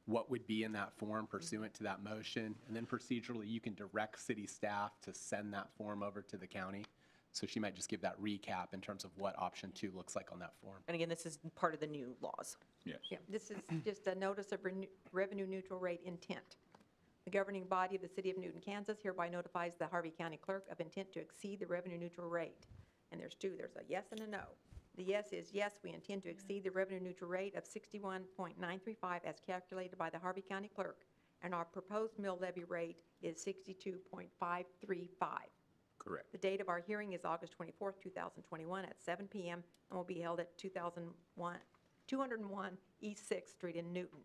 what would be in that form pursuant to that motion. And then procedurally, you can direct city staff to send that form over to the county. So she might just give that recap in terms of what option 2 looks like on that form. And again, this is part of the new laws. Yes. Yeah, this is just a notice of revenue neutral rate intent. The governing body of the city of Newton, Kansas hereby notifies the Harvey County Clerk of intent to exceed the revenue neutral rate. And there's 2, there's a yes and a no. The yes is, yes, we intend to exceed the revenue neutral rate of 61.935 as calculated by the Harvey County Clerk, and our proposed mill levy rate is 62.535. Correct. The date of our hearing is August 24th, 2021 at 7 p.m. and will be held at 201 East 6th Street in Newton.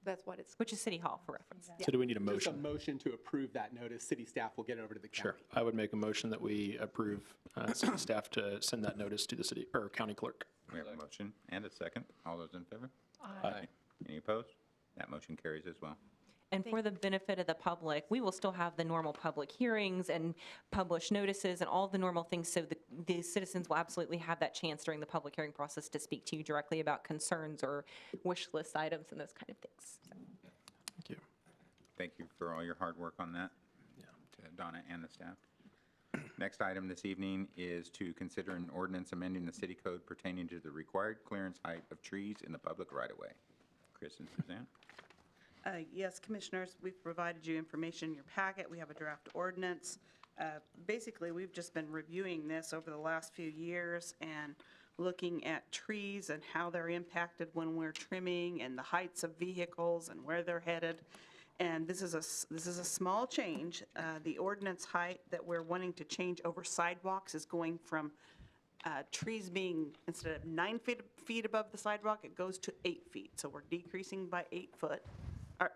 That's what it's, Which is City Hall for reference. So do we need a Just a motion? motion to approve that notice. City staff will get it over to the county. Sure. I would make a motion that we approve city staff to send that notice to the city, or county clerk. We have a motion and a second. All those in favor? Aye. Any opposed? That motion carries as well. And for the benefit of the public, we will still have the normal public hearings and publish notices and all the normal things, so the citizens will absolutely have that chance during the public hearing process to speak to you directly about concerns or wish list items and those kind of things. So. Thank you. Thank you for all your hard work on that, to Donna and the staff. Next item this evening is to consider an ordinance amending the city code pertaining to the required clearance height of trees in the public right-of-way. Chris and Suzanne? Yes, Commissioners, we've provided you information in your packet. We have a draft ordinance. Basically, we've just been reviewing this over the last few years and looking at trees and how they're impacted when we're trimming and the heights of vehicles and where they're headed. And this is a small change. The ordinance height that we're wanting to change over sidewalks is going from trees being, instead of 9 feet above the sidewalk, it goes to 8 feet. So we're decreasing by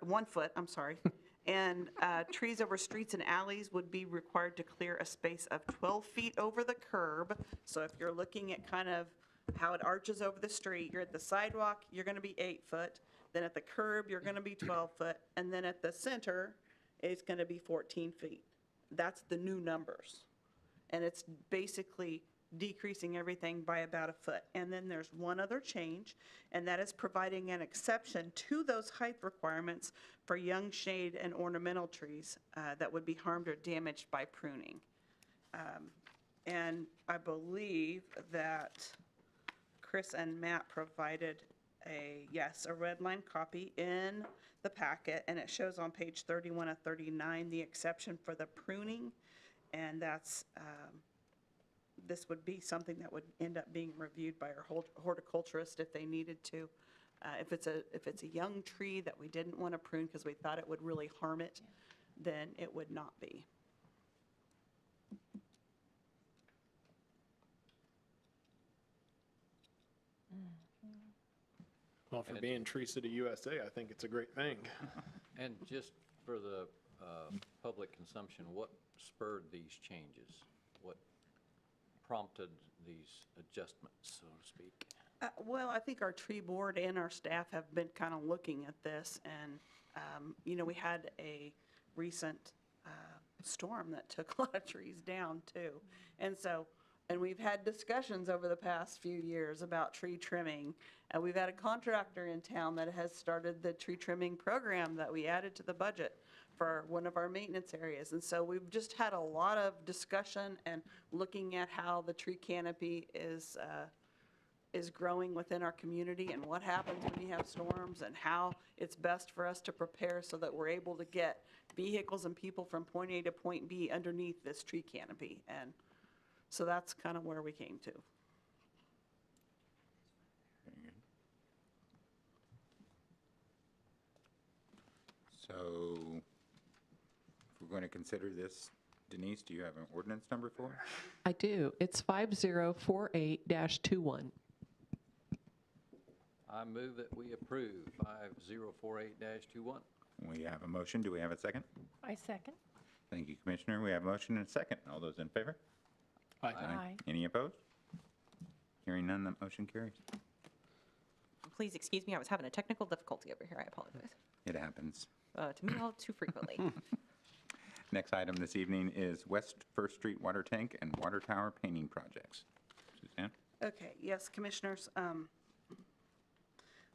1 foot, I'm sorry. And trees over streets and alleys would be required to clear a space of 12 feet over the curb. So if you're looking at kind of how it arches over the street, you're at the sidewalk, you're going to be 8 foot. Then at the curb, you're going to be 12 foot. And then at the center, it's going to be 14 feet. That's the new numbers. And it's basically decreasing everything by about 1 foot. And then there's one other change, and that is providing an exception to those height requirements for young shade and ornamental trees that would be harmed or damaged by pruning. And I believe that Chris and Matt provided a red line copy in the packet, and it shows on page 31 of 39 the exception for the pruning, and that's this would be something that would end up being reviewed by our horticulturist if they needed to. If it's a young tree that we didn't want to prune because we thought it would really harm it, then it would not be. Well, for being Tree City USA, I think it's a great thing. And just for the public consumption, what spurred these changes? What prompted these adjustments, so to speak? Well, I think our tree board and our staff have been kind of looking at this, and, we had a recent storm that took a lot of trees down, too. And so And we've had discussions over the past few years about tree trimming. And we've had a contractor in town that has started the tree trimming program that we added to the budget for one of our maintenance areas. And so we've just had a lot of discussion and looking at how the tree canopy is growing within our community and what happens when you have storms and how it's best for us to prepare so that we're able to get vehicles and people from point A to point B underneath this tree canopy. And so that's kind of where we came to. Very good. So if we're going to consider this, Denise, do you have an ordinance number for it? I do. It's 5048-21. I move that we approve 5048-21. We have a motion. Do we have a second? I second. Thank you, Commissioner. We have a motion and a second. All those in favor? Aye. Any opposed? Hearing none, that motion carries. Please excuse me, I was having a technical difficulty over here. I apologize. It happens. To me, all too frequently. Next item this evening is West First Street Water Tank and Water Tower painting projects. Suzanne? Okay, yes, Commissioners.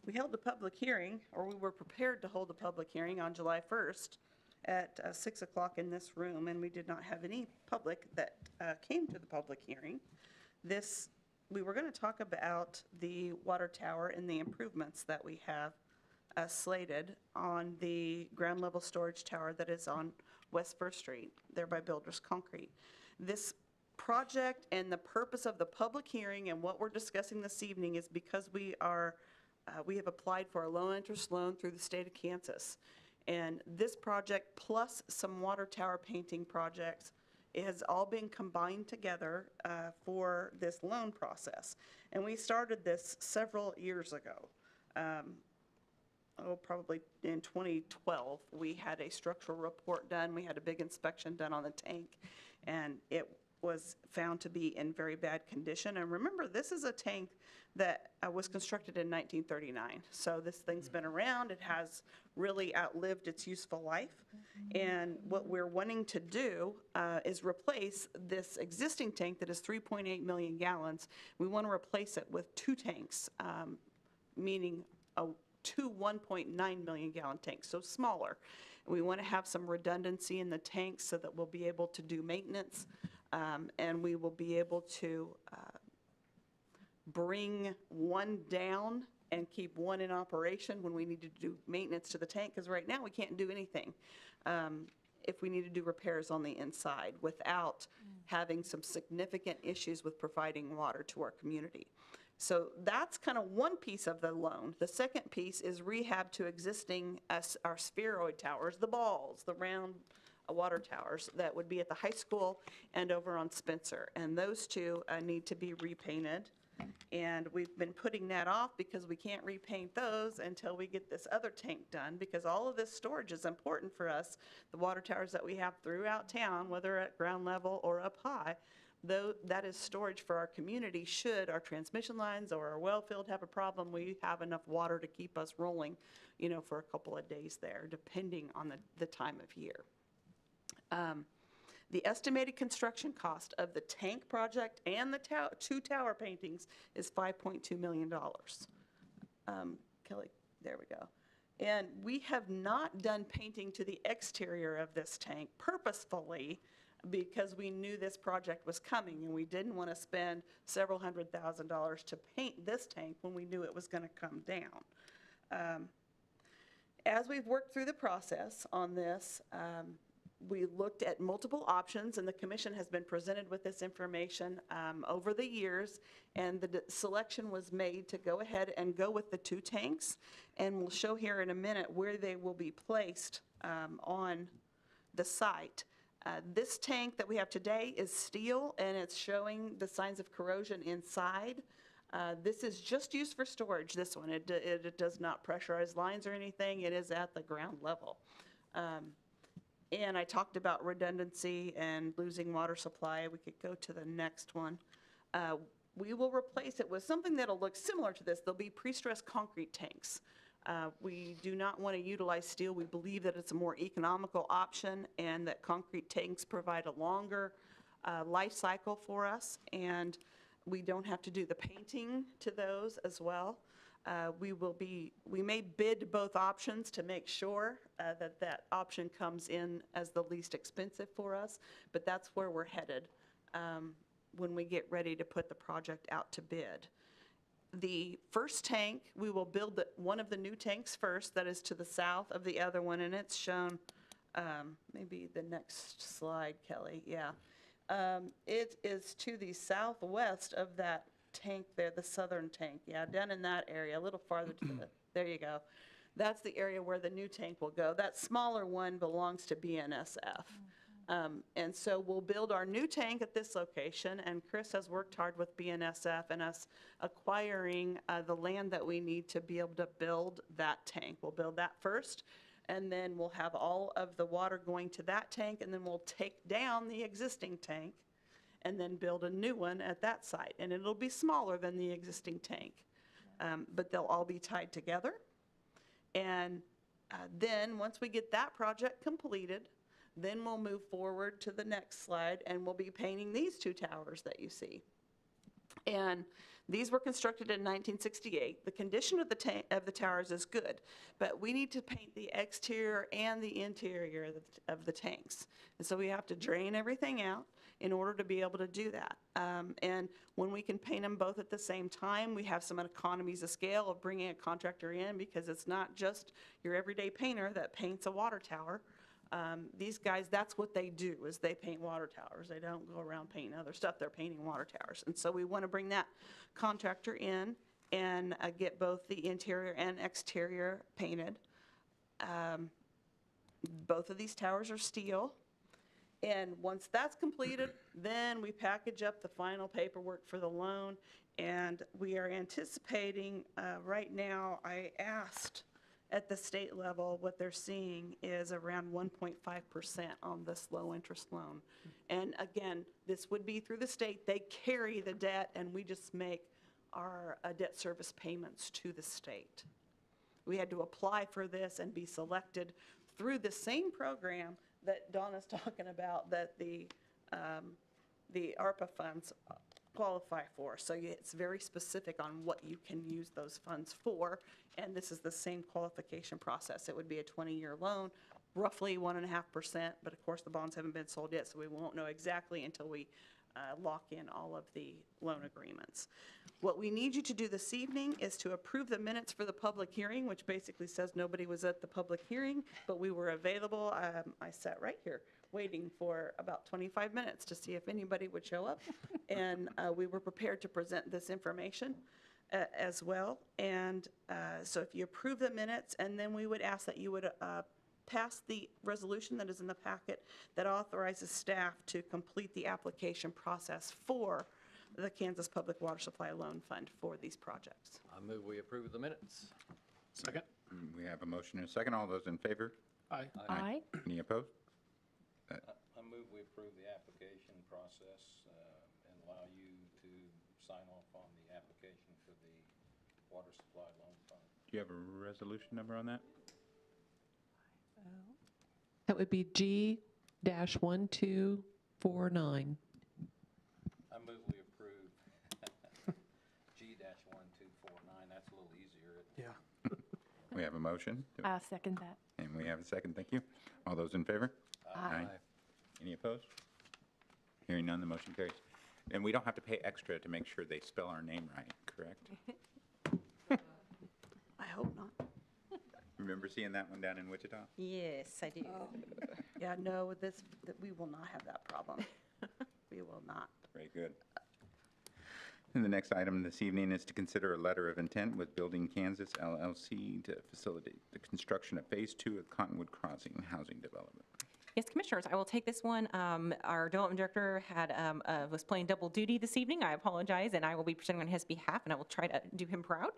We held a public hearing, or we were prepared to hold a public hearing on July 1st at 6 o'clock in this room, and we did not have any public that came to the public hearing. We were going to talk about the water tower and the improvements that we have slated on the ground level storage tower that is on West First Street, there by Builders Concrete. This project and the purpose of the public hearing and what we're discussing this evening is because we have applied for a low-interest loan through the state of Kansas. And this project, plus some water tower painting projects, it has all been combined together for this loan process. And we started this several years ago. Probably in 2012, we had a structural report done. We had a big inspection done on the tank, and it was found to be in very bad condition. And remember, this is a tank that was constructed in 1939. So this thing's been around. It has really outlived its useful life. And what we're wanting to do is replace this existing tank that is 3.8 million gallons. We want to replace it with two tanks, meaning two 1.9 million gallon tanks, so smaller. We want to have some redundancy in the tanks so that we'll be able to do maintenance, and we will be able to bring one down and keep one in operation when we need to do maintenance to the tank, because right now we can't do anything if we need to do repairs on the inside without having some significant issues with providing water to our community. So that's kind of one piece of the loan. The second piece is rehab to existing our spheroid towers, the balls, the round water towers that would be at the high school and over on Spencer. And those two need to be repainted. And we've been putting that off because we can't repaint those until we get this other tank done, because all of this storage is important for us. The water towers that we have throughout town, whether at ground level or up high, though that is storage for our community. Should our transmission lines or our well field have a problem, we have enough water to keep us rolling, for a couple of days there, depending on the time of year. The estimated construction cost of the tank project and the two tower paintings is $5.2 million. Kelly, there we go. And we have not done painting to the exterior of this tank purposefully, because we knew this project was coming, and we didn't want to spend several $100,000s to paint this tank when we knew it was going to come down. As we've worked through the process on this, we looked at multiple options, and the commission has been presented with this information over the years, and the selection was made to go ahead and go with the two tanks, and we'll show here in a minute where they will be placed on the site. This tank that we have today is steel, and it's showing the signs of corrosion inside. This is just used for storage, this one. It does not pressurize lines or anything. It is at the ground level. And I talked about redundancy and losing water supply. We could go to the next one. We will replace it with something that'll look similar to this. They'll be pre-stressed concrete tanks. We do not want to utilize steel. We believe that it's a more economical option, and that concrete tanks provide a longer life cycle for us, and we don't have to do the painting to those as well. We may bid both options to make sure that that option comes in as the least expensive for us, but that's where we're headed when we get ready to put the project out to bid. The first tank, we will build one of the new tanks first, that is to the south of the other one, and it's shown, maybe the next slide, Kelly, yeah. It is to the southwest of that tank there, the southern tank, yeah, down in that area, a little farther to the, there you go. That's the area where the new tank will go. That smaller one belongs to BNSF. And so we'll build our new tank at this location, and Chris has worked hard with BNSF and us acquiring the land that we need to be able to build that tank. We'll build that first, and then we'll have all of the water going to that tank, and then we'll take down the existing tank and then build a new one at that site. And it'll be smaller than the existing tank, but they'll all be tied together. And then once we get that project completed, then we'll move forward to the next slide, and we'll be painting these two towers that you see. And these were constructed in 1968. The condition of the towers is good, but we need to paint the exterior and the interior of the tanks. And so we have to drain everything out in order to be able to do that. And when we can paint them both at the same time, we have some economies of scale of bringing a contractor in, because it's not just your everyday painter that paints a water tower. These guys, that's what they do, is they paint water towers. They don't go around painting other stuff. They're painting water towers. And so we want to bring that contractor in and get both the interior and exterior painted. Both of these towers are steel. And once that's completed, then we package up the final paperwork for the loan. And we are anticipating, right now, I asked at the state level, what they're seeing is around 1.5% on this low-interest loan. And again, this would be through the state. They carry the debt, and we just make our debt service payments to the state. We had to apply for this and be selected through the same program that Donna's talking about, that the ARPA funds qualify for. So it's very specific on what you can use those funds for, and this is the same qualification process. It would be a 20-year loan, roughly 1.5%, but of course the bonds haven't been sold yet, so we won't know exactly until we lock in all of the loan agreements. What we need you to do this evening is to approve the minutes for the public hearing, which basically says nobody was at the public hearing, but we were available. I sat right here waiting for about 25 minutes to see if anybody would show up. And we were prepared to present this information as well. And so if you approve the minutes, and then we would ask that you would pass the resolution that is in the packet that authorizes staff to complete the application process for the Kansas Public Water Supply Loan Fund for these projects. I move we approve the minutes. Second? We have a motion and a second. All those in favor? Aye. Aye. Any opposed? I move we approve the application process and allow you to sign off on the application for the water supply loan fund. Do you have a resolution number on that? That would be G-1249. I move we approve G-1249. That's a little easier. Yeah. We have a motion, I'll second that. and we have a second. Thank you. All those in favor? Aye. Any opposed? Hearing none, the motion carries. And we don't have to pay extra to make sure they spell our name right, correct? I hope not. Remember seeing that one down in Wichita? Yes, I do. Yeah, no, we will not have that problem. We will not. Very good. And the next item this evening is to consider a letter of intent with Building Kansas LLC to facilitate the construction of Phase 2 of Cottonwood Crossing housing development. Yes, Commissioners, I will take this one. Our development director was playing double duty this evening. I apologize, and I will be presenting on his behalf, and I will try to do him proud.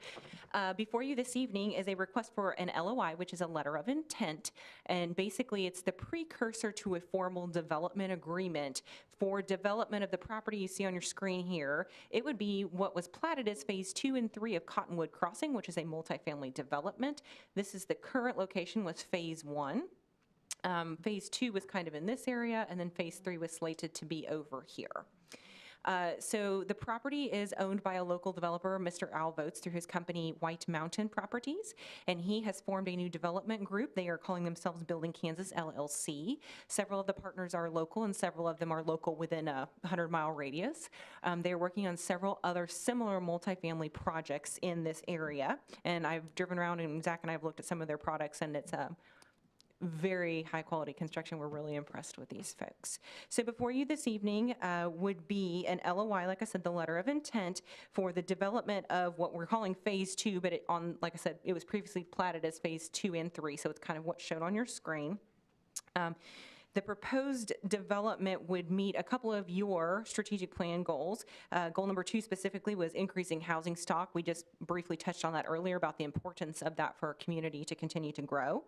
Before you this evening is a request for an LOI, which is a letter of intent, and basically it's the precursor to a formal development agreement for development of the property you see on your screen here. It would be what was platted as Phase 2 and 3 of Cottonwood Crossing, which is a multifamily development. This is the current location was Phase 1. Phase 2 was kind of in this area, and then Phase 3 was slated to be over here. So the property is owned by a local developer, Mr. Al Votes, through his company White Mountain Properties, and he has formed a new development group. They are calling themselves Building Kansas LLC. Several of the partners are local, and several of them are local within a 100-mile radius. They're working on several other similar multifamily projects in this area, and I've driven around, and Zach and I have looked at some of their products, and it's very high-quality construction. We're really impressed with these folks. So before you this evening would be an LOI, like I said, the letter of intent for the development of what we're calling Phase 2, but like I said, it was previously platted as Phase 2 and 3, so it's kind of what's shown on your screen. The proposed development would meet a couple of your strategic plan goals. Goal number 2 specifically was increasing housing stock. We just briefly touched on that earlier about the importance of that for our community to continue to grow.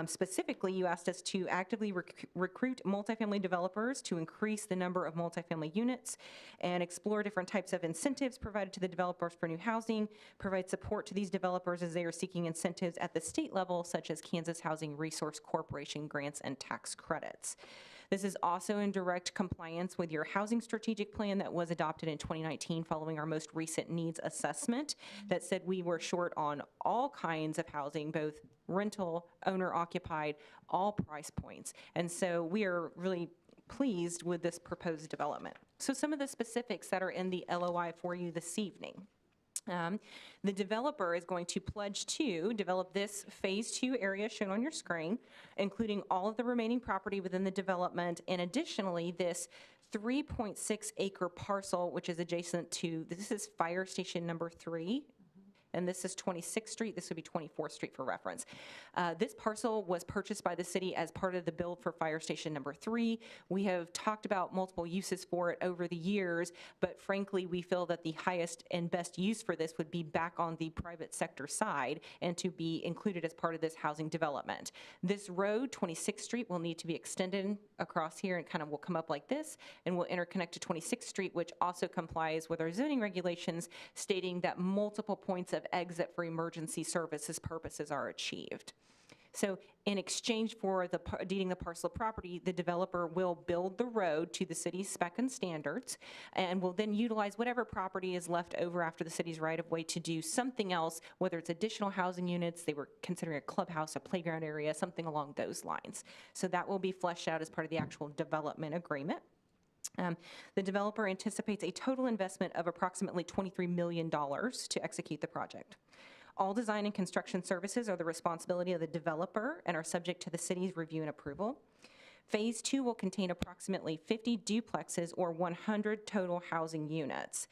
Specifically, you asked us to actively recruit multifamily developers to increase the number of multifamily units and explore different types of incentives provided to the developers for new housing, provide support to these developers as they are seeking incentives at the state level, such as Kansas Housing Resource Corporation grants and tax credits. This is also in direct compliance with your housing strategic plan that was adopted in 2019 following our most recent needs assessment that said we were short on all kinds of housing, both rental, owner-occupied, all price points. And so we are really pleased with this proposed development. So some of the specifics that are in the LOI for you this evening. The developer is going to pledge to develop this Phase 2 area shown on your screen, including all of the remaining property within the development, and additionally, this 3.6 acre parcel, which is adjacent to, this is Fire Station number 3. And this is 26th Street. This would be 24th Street for reference. This parcel was purchased by the city as part of the build for Fire Station number 3. We have talked about multiple uses for it over the years, but frankly, we feel that the highest and best use for this would be back on the private sector side and to be included as part of this housing development. This road, 26th Street, will need to be extended across here and kind of will come up like this and will interconnect to 26th Street, which also complies with our zoning regulations stating that multiple points of exit for emergency services purposes are achieved. So in exchange for deeding the parcel of property, the developer will build the road to the city's spec and standards and will then utilize whatever property is left over after the city's right-of-way to do something else, whether it's additional housing units, they were considering a clubhouse, a playground area, something along those lines. So that will be fleshed out as part of the actual development agreement. The developer anticipates a total investment of approximately $23 million to execute the project. All design and construction services are the responsibility of the developer and are subject to the city's review and approval. Phase 2 will contain approximately 50 duplexes or 100 total housing units.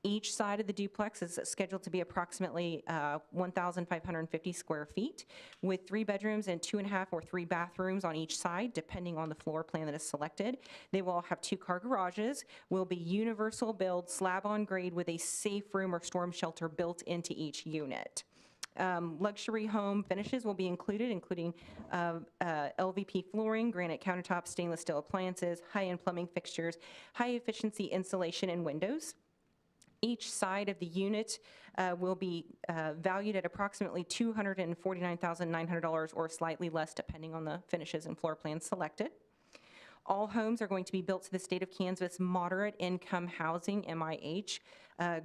Each side of the duplex is scheduled to be approximately 1,550 square feet with 3 bedrooms and 2.5 or 3 bathrooms on each side, depending on the floor plan that is selected. They will all have 2-car garages, will be universal build, slab on grade with a safe room or storm shelter built into each unit. Luxury home finishes will be included, including LVP flooring, granite countertops, stainless steel appliances, high-end plumbing fixtures, high-efficiency insulation, and windows. Each side of the unit will be valued at approximately $249,900 or slightly less, depending on the finishes and floor plans selected. All homes are going to be built to the state of Kansas Moderate Income Housing, MIH,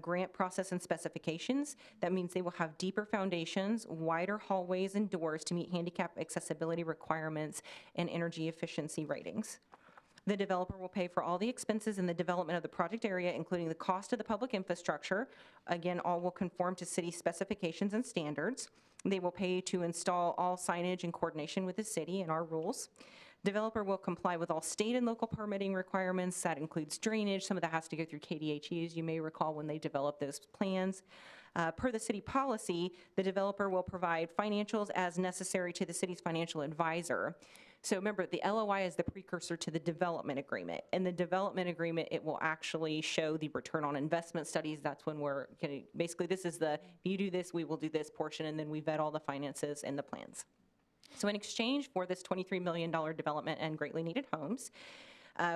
grant process and specifications. That means they will have deeper foundations, wider hallways and doors to meet handicap accessibility requirements and energy efficiency ratings. The developer will pay for all the expenses in the development of the project area, including the cost of the public infrastructure. Again, all will conform to city specifications and standards. They will pay to install all signage in coordination with the city and our rules. Developer will comply with all state and local permitting requirements. That includes drainage. Some of that has to go through KDHEs, you may recall, when they develop those plans. Per the city policy, the developer will provide financials as necessary to the city's financial advisor. So remember, the LOI is the precursor to the development agreement. In the development agreement, it will actually show the return on investment studies. That's when we're going to, basically, this is the, if you do this, we will do this portion, and then we vet all the finances and the plans. So in exchange for this $23 million development and greatly needed homes,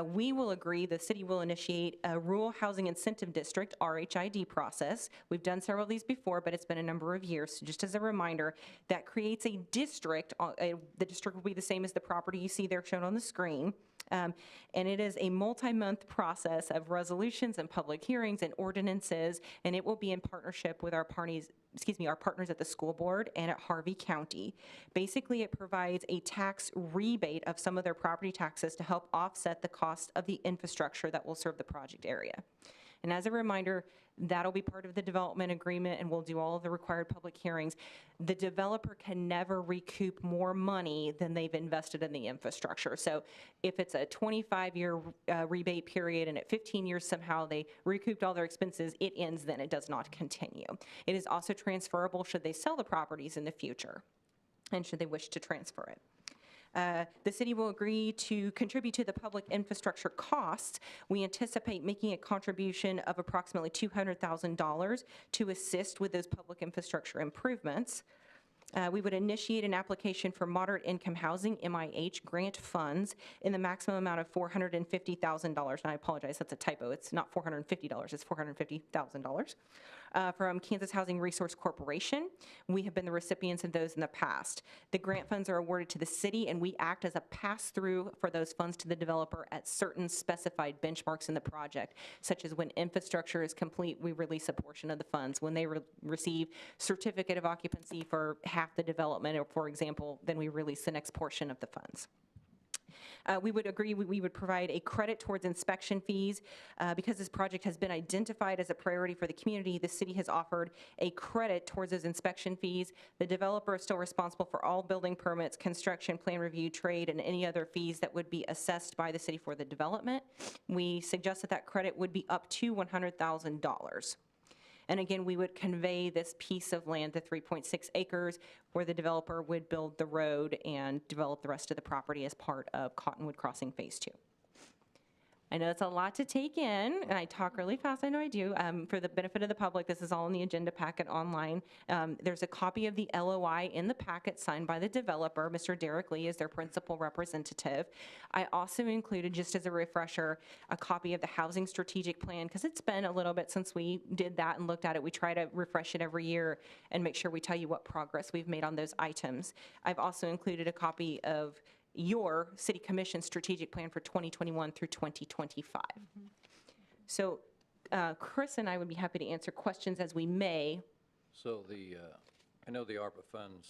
We will agree, the city will initiate a Rural Housing Incentive District, RHID process. We've done several of these before, but it's been a number of years. So just as a reminder, that creates a district. The district will be the same as the property you see there shown on the screen. And it is a multi-month process of resolutions and public hearings and ordinances, and it will be in partnership with our partners at the school board and at Harvey County. Basically, it provides a tax rebate of some of their property taxes to help offset the cost of the infrastructure that will serve the project area. And as a reminder, that'll be part of the development agreement, and we'll do all of the required public hearings. The developer can never recoup more money than they've invested in the infrastructure. So if it's a 25-year rebate period and at 15 years somehow they recouped all their expenses, it ends then. It does not continue. It is also transferable should they sell the properties in the future and should they wish to transfer it. The city will agree to contribute to the public infrastructure costs. We anticipate making a contribution of approximately $200,000 to assist with those public infrastructure improvements. We would initiate an application for moderate income housing, MIH, grant funds in the maximum amount of $450,000. And I apologize, that's a typo. It's not $450, it's $450,000. From Kansas Housing Resource Corporation. We have been the recipients of those in the past. The grant funds are awarded to the city, and we act as a pass-through for those funds to the developer at certain specified benchmarks in the project, such as when infrastructure is complete, we release a portion of the funds. When they receive certificate of occupancy for half the development, or for example, then we release the next portion of the funds. We would agree we would provide a credit towards inspection fees. Because this project has been identified as a priority for the community, the city has offered a credit towards those inspection fees. The developer is still responsible for all building permits, construction, plan review, trade, and any other fees that would be assessed by the city for the development. We suggest that that credit would be up to $100,000. And again, we would convey this piece of land, the 3.6 acres, where the developer would build the road and develop the rest of the property as part of Cottonwood Crossing Phase 2. I know it's a lot to take in, and I talk really fast, I know I do. For the benefit of the public, this is all in the agenda packet online. There's a copy of the LOI in the packet signed by the developer. Mr. Derek Lee is their principal representative. I also included, just as a refresher, a copy of the housing strategic plan, because it's been a little bit since we did that and looked at it. We try to refresh it every year and make sure we tell you what progress we've made on those items. I've also included a copy of your city commission strategic plan for 2021 through 2025. So Chris and I would be happy to answer questions as we may. So I know the ARPA funds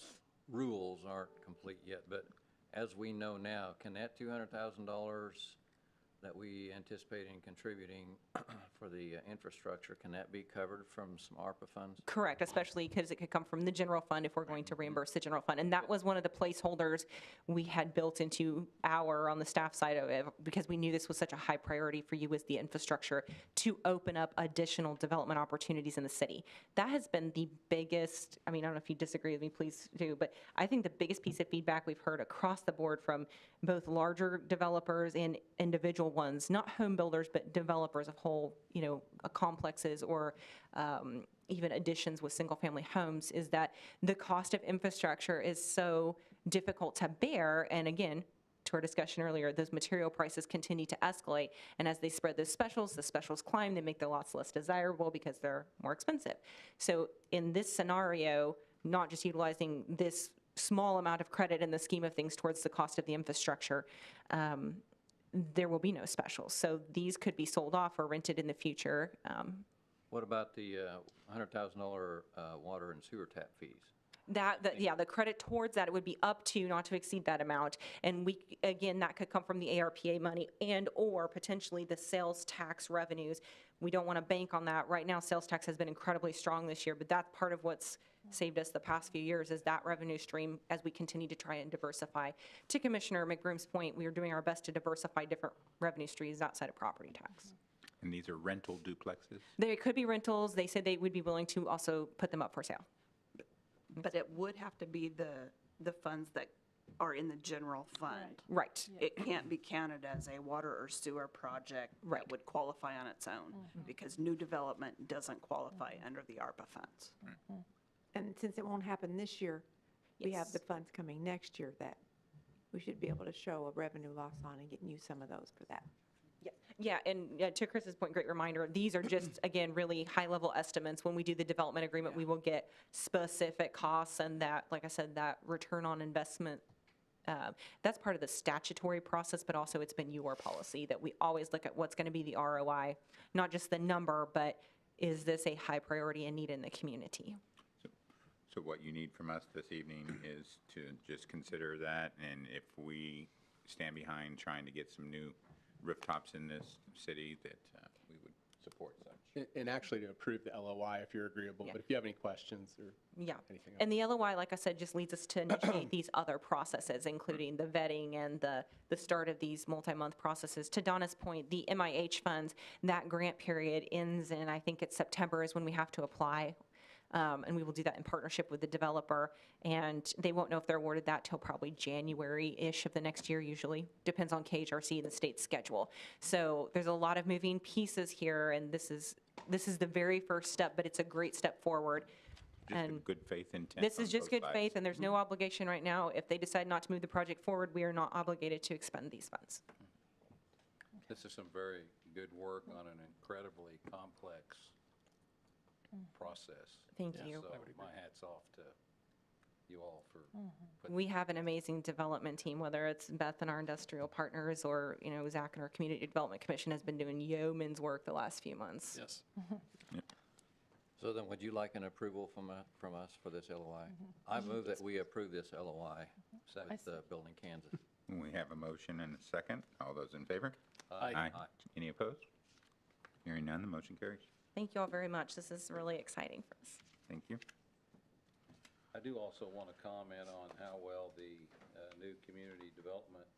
rules aren't complete yet, but as we know now, can that $200,000 that we anticipate in contributing for the infrastructure, can that be covered from some ARPA funds? Correct, especially because it could come from the general fund if we're going to reimburse the general fund. And that was one of the placeholders we had built into on the staff side of it, because we knew this was such a high priority for you as the infrastructure to open up additional development opportunities in the city. That has been the biggest, I mean, I don't know if you disagree with me, please do, but I think the biggest piece of feedback we've heard across the board from both larger developers and individual ones, not home builders, but developers of whole, complexes or even additions with single-family homes, is that the cost of infrastructure is so difficult to bear. And again, to our discussion earlier, those material prices continue to escalate. And as they spread those specials, the specials climb, they make the lots less desirable because they're more expensive. So in this scenario, not just utilizing this small amount of credit in the scheme of things towards the cost of the infrastructure, there will be no specials. So these could be sold off or rented in the future. What about the $100,000 water and sewer tap fees? The credit towards that, it would be up to, not to exceed that amount. And again, that could come from the ARPA money and or potentially the sales tax revenues. We don't want to bank on that. Right now, sales tax has been incredibly strong this year, but that's part of what's saved us the past few years, is that revenue stream as we continue to try and diversify. To Commissioner McBroom's point, we are doing our best to diversify different revenue streams outside of property tax. And these are rental duplexes? They could be rentals. They said they would be willing to also put them up for sale. But it would have to be the funds that are in the general fund. Right. It can't be counted as a water or sewer project Right. that would qualify on its own, because new development doesn't qualify under the ARPA funds. And since it won't happen this year, we have Yes. the funds coming next year that we should be able to show a revenue loss on and use some of those for that. Yeah, and to Chris's point, great reminder, these are just, again, really high-level estimates. When we do the development agreement, we will get specific costs and that, like I said, that return on investment, that's part of the statutory process, but also it's been your policy that we always look at what's going to be the ROI, not just the number, but is this a high priority and need in the community? So what you need from us this evening is to just consider that, and if we stand behind trying to get some new rooftops in this city, that we would support such. And actually to approve the LOI if you're agreeable, Yeah. but if you have any questions or Yeah. anything else. And the LOI, like I said, just leads us to initiate these other processes, including the vetting and the start of these multi-month processes. To Donna's point, the MIH funds, that grant period ends in, I think it's September is when we have to apply. And we will do that in partnership with the developer. And they won't know if they're awarded that till probably January-ish of the next year usually. Depends on KHRC and the state schedule. So there's a lot of moving pieces here, and this is the very first step, but it's a great step forward. Just a And good faith intent. this is on just both good sides. faith, and there's no obligation right now. If they decide not to move the project forward, we are not obligated to expend these funds. This is some very good work on an incredibly complex process. Thank you. So my hat's off to you all for putting We have an amazing development team, whether it's Beth and our industrial partners or, Zach and our Community Development Commission has been doing yeoman's work the last few months. Yes. So then would you like an approval from us for this LOI? I move that we approve this LOI with Building Kansas. We have a motion and a second. All those in favor? Aye. Any opposed? Hearing none, the motion carries. Thank you all very much. This is really exciting for us. Thank you. I do also want to comment on how well the new community development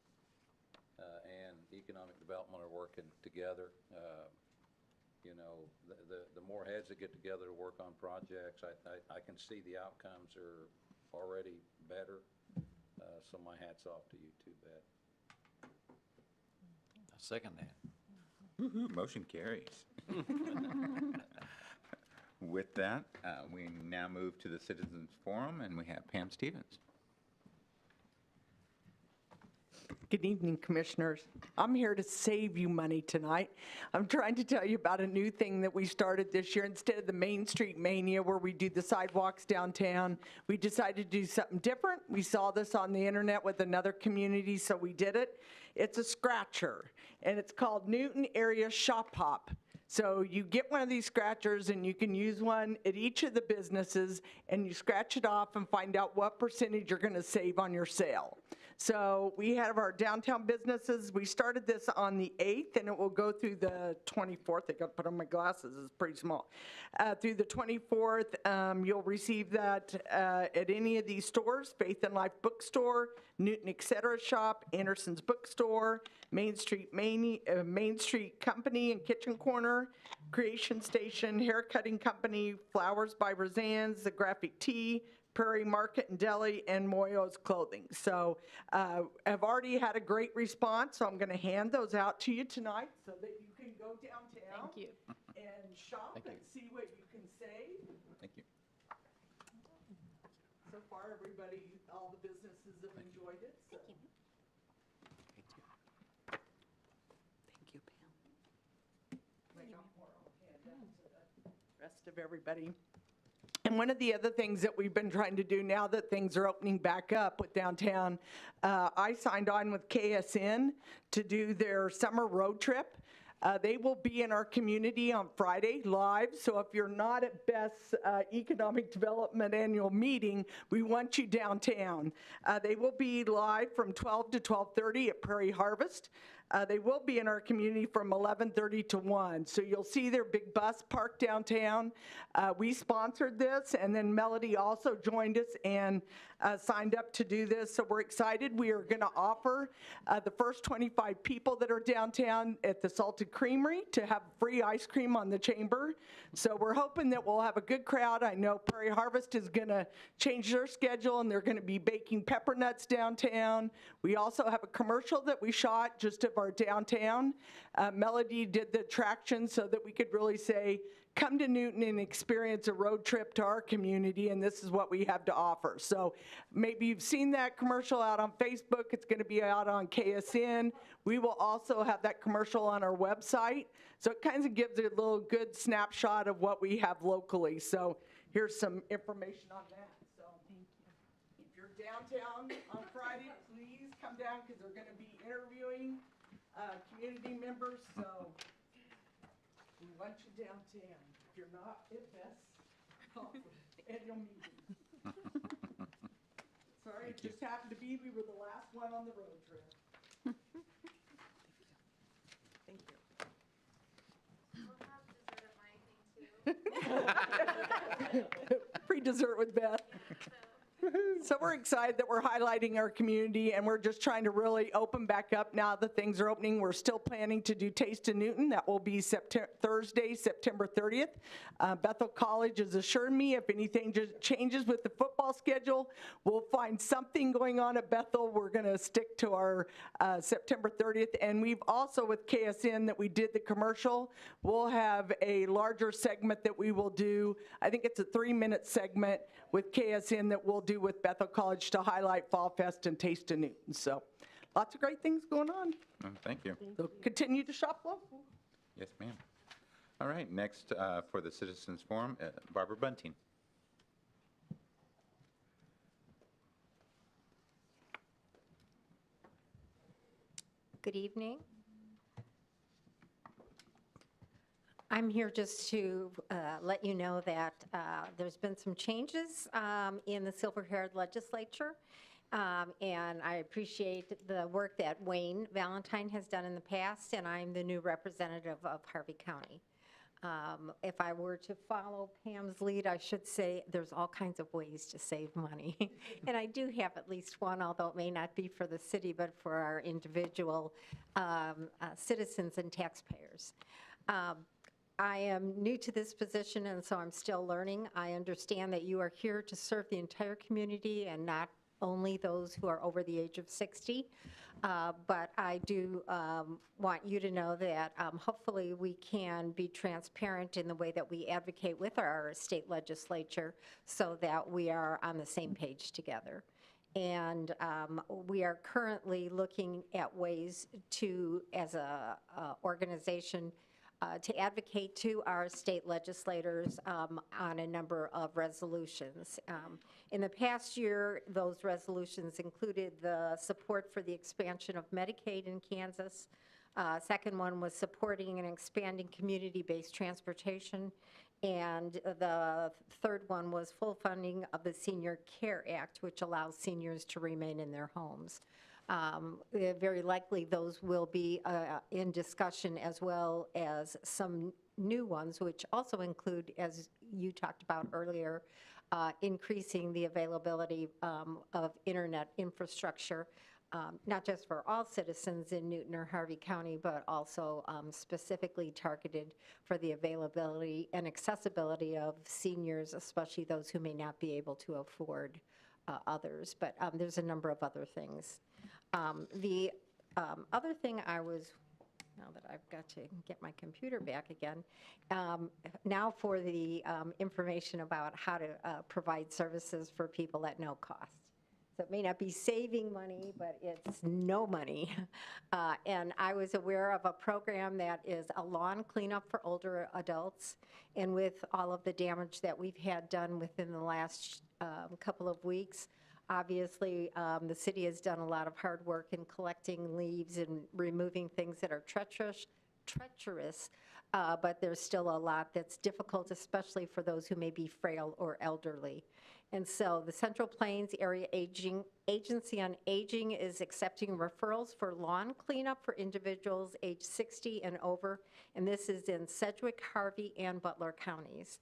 and economic development are working together. The more heads that get together to work on projects, I can see the outcomes are already better. So my hat's off to you too, Beth. I second that. Motion carries. With that, we now move to the Citizens Forum, and we have Pam Stevens. Good evening, Commissioners. I'm here to save you money tonight. I'm trying to tell you about a new thing that we started this year. Instead of the Main Street Mania where we do the sidewalks downtown, we decided to do something different. We saw this on the internet with another community, so we did it. It's a scratcher, and it's called Newton Area Shop Hop. So you get one of these scratchers and you can use one at each of the businesses and you scratch it off and find out what percentage you're going to save on your sale. So we have our downtown businesses. We started this on the 8th and it will go through the 24th. I got to put on my glasses, it's pretty small. Through the 24th, you'll receive that at any of these stores: Faith and Life Bookstore, Newton Etc. Shop, Anderson's Bookstore, Main Street Company and Kitchen Corner, Creation Station, Haircutting Company, Flowers by Roseanne's, The Graphic Tee, Prairie Market and Deli, and Moyo's Clothing. So I've already had a great response, so I'm going to hand those out to you tonight so that you can go downtown. Thank you. And shop and see what you can save. Thank you. So far, everybody, all the businesses have enjoyed it. So. Thank you, Pam. I got more. I'll hand out to the rest of everybody. And one of the other things that we've been trying to do now that things are opening back up with downtown, I signed on with KSN to do their summer road trip. They will be in our community on Friday live, so if you're not at Beth's Economic Development Annual Meeting, we want you downtown. They will be live from 12 to 12:30 at Prairie Harvest. They will be in our community from 11:30 to 1. So you'll see their big bus parked downtown. We sponsored this, and then Melody also joined us and signed up to do this. So we're excited. We are going to offer the first 25 people that are downtown at the Salted Creamery to have free ice cream on the chamber. So we're hoping that we'll have a good crowd. I know Prairie Harvest is going to change their schedule, and they're going to be baking pepper nuts downtown. We also have a commercial that we shot just of our downtown. Melody did the attraction so that we could really say, come to Newton and experience a road trip to our community, and this is what we have to offer. So maybe you've seen that commercial out on Facebook. It's going to be out on KSN. We will also have that commercial on our website. So it kind of gives a little good snapshot of what we have locally. So here's some information on that. So if you're downtown on Friday, please come down because they're going to be interviewing community members. So we want you downtown. If you're not, it best annual meeting. Sorry, it just happened to be we were the last one on the road trip. Thank you. Free dessert with Beth. So we're excited that we're highlighting our community, and we're just trying to really open back up now that things are opening. We're still planning to do Taste of Newton. That will be Thursday, September 30th. Bethel College has assured me if anything just changes with the football schedule, we'll find something going on at Bethel. We're going to stick to our September 30th. And we've also, with KSN, that we did the commercial, we'll have a larger segment that we will do. I think it's a 3-minute segment with KSN that we'll do with Bethel College to highlight Fall Fest and Taste of Newton. So lots of great things going on. Thank you. So continue to shop local. Yes, ma'am. All right, next for the Citizens Forum, Barbara Bunting. Good evening. I'm here just to let you know that there's been some changes in the silver-haired legislature, and I appreciate the work that Wayne Valentine has done in the past, and I'm the new representative of Harvey County. If I were to follow Pam's lead, I should say there's all kinds of ways to save money. And I do have at least one, although it may not be for the city, but for our individual citizens and taxpayers. I am new to this position, and so I'm still learning. I understand that you are here to serve the entire community and not only those who are over the age of 60. But I do want you to know that hopefully we can be transparent in the way that we advocate with our state legislature so that we are on the same page together. And we are currently looking at ways to, as a organization, to advocate to our state legislators on a number of resolutions. In the past year, those resolutions included the support for the expansion of Medicaid in Kansas. Second one was supporting and expanding community-based transportation. And the third one was full funding of the Senior Care Act, which allows seniors to remain in their homes. Very likely those will be in discussion, as well as some new ones, which also include, as you talked about earlier, increasing the availability of internet infrastructure, not just for all citizens in Newton or Harvey County, but also specifically targeted for the availability and accessibility of seniors, especially those who may not be able to afford others. But there's a number of other things. The other thing I was, now that I've got to get my computer back again, now for the information about how to provide services for people at no cost. So it may not be saving money, but it's no money. And I was aware of a program that is a lawn cleanup for older adults. And with all of the damage that we've had done within the last couple of weeks, obviously, the city has done a lot of hard work in collecting leaves and removing things that are treacherous, but there's still a lot that's difficult, especially for those who may be frail or elderly. And so the Central Plains Area Agency on Aging is accepting referrals for lawn cleanup for individuals age 60 and over, and this is in Sedgwick, Harvey, and Butler counties.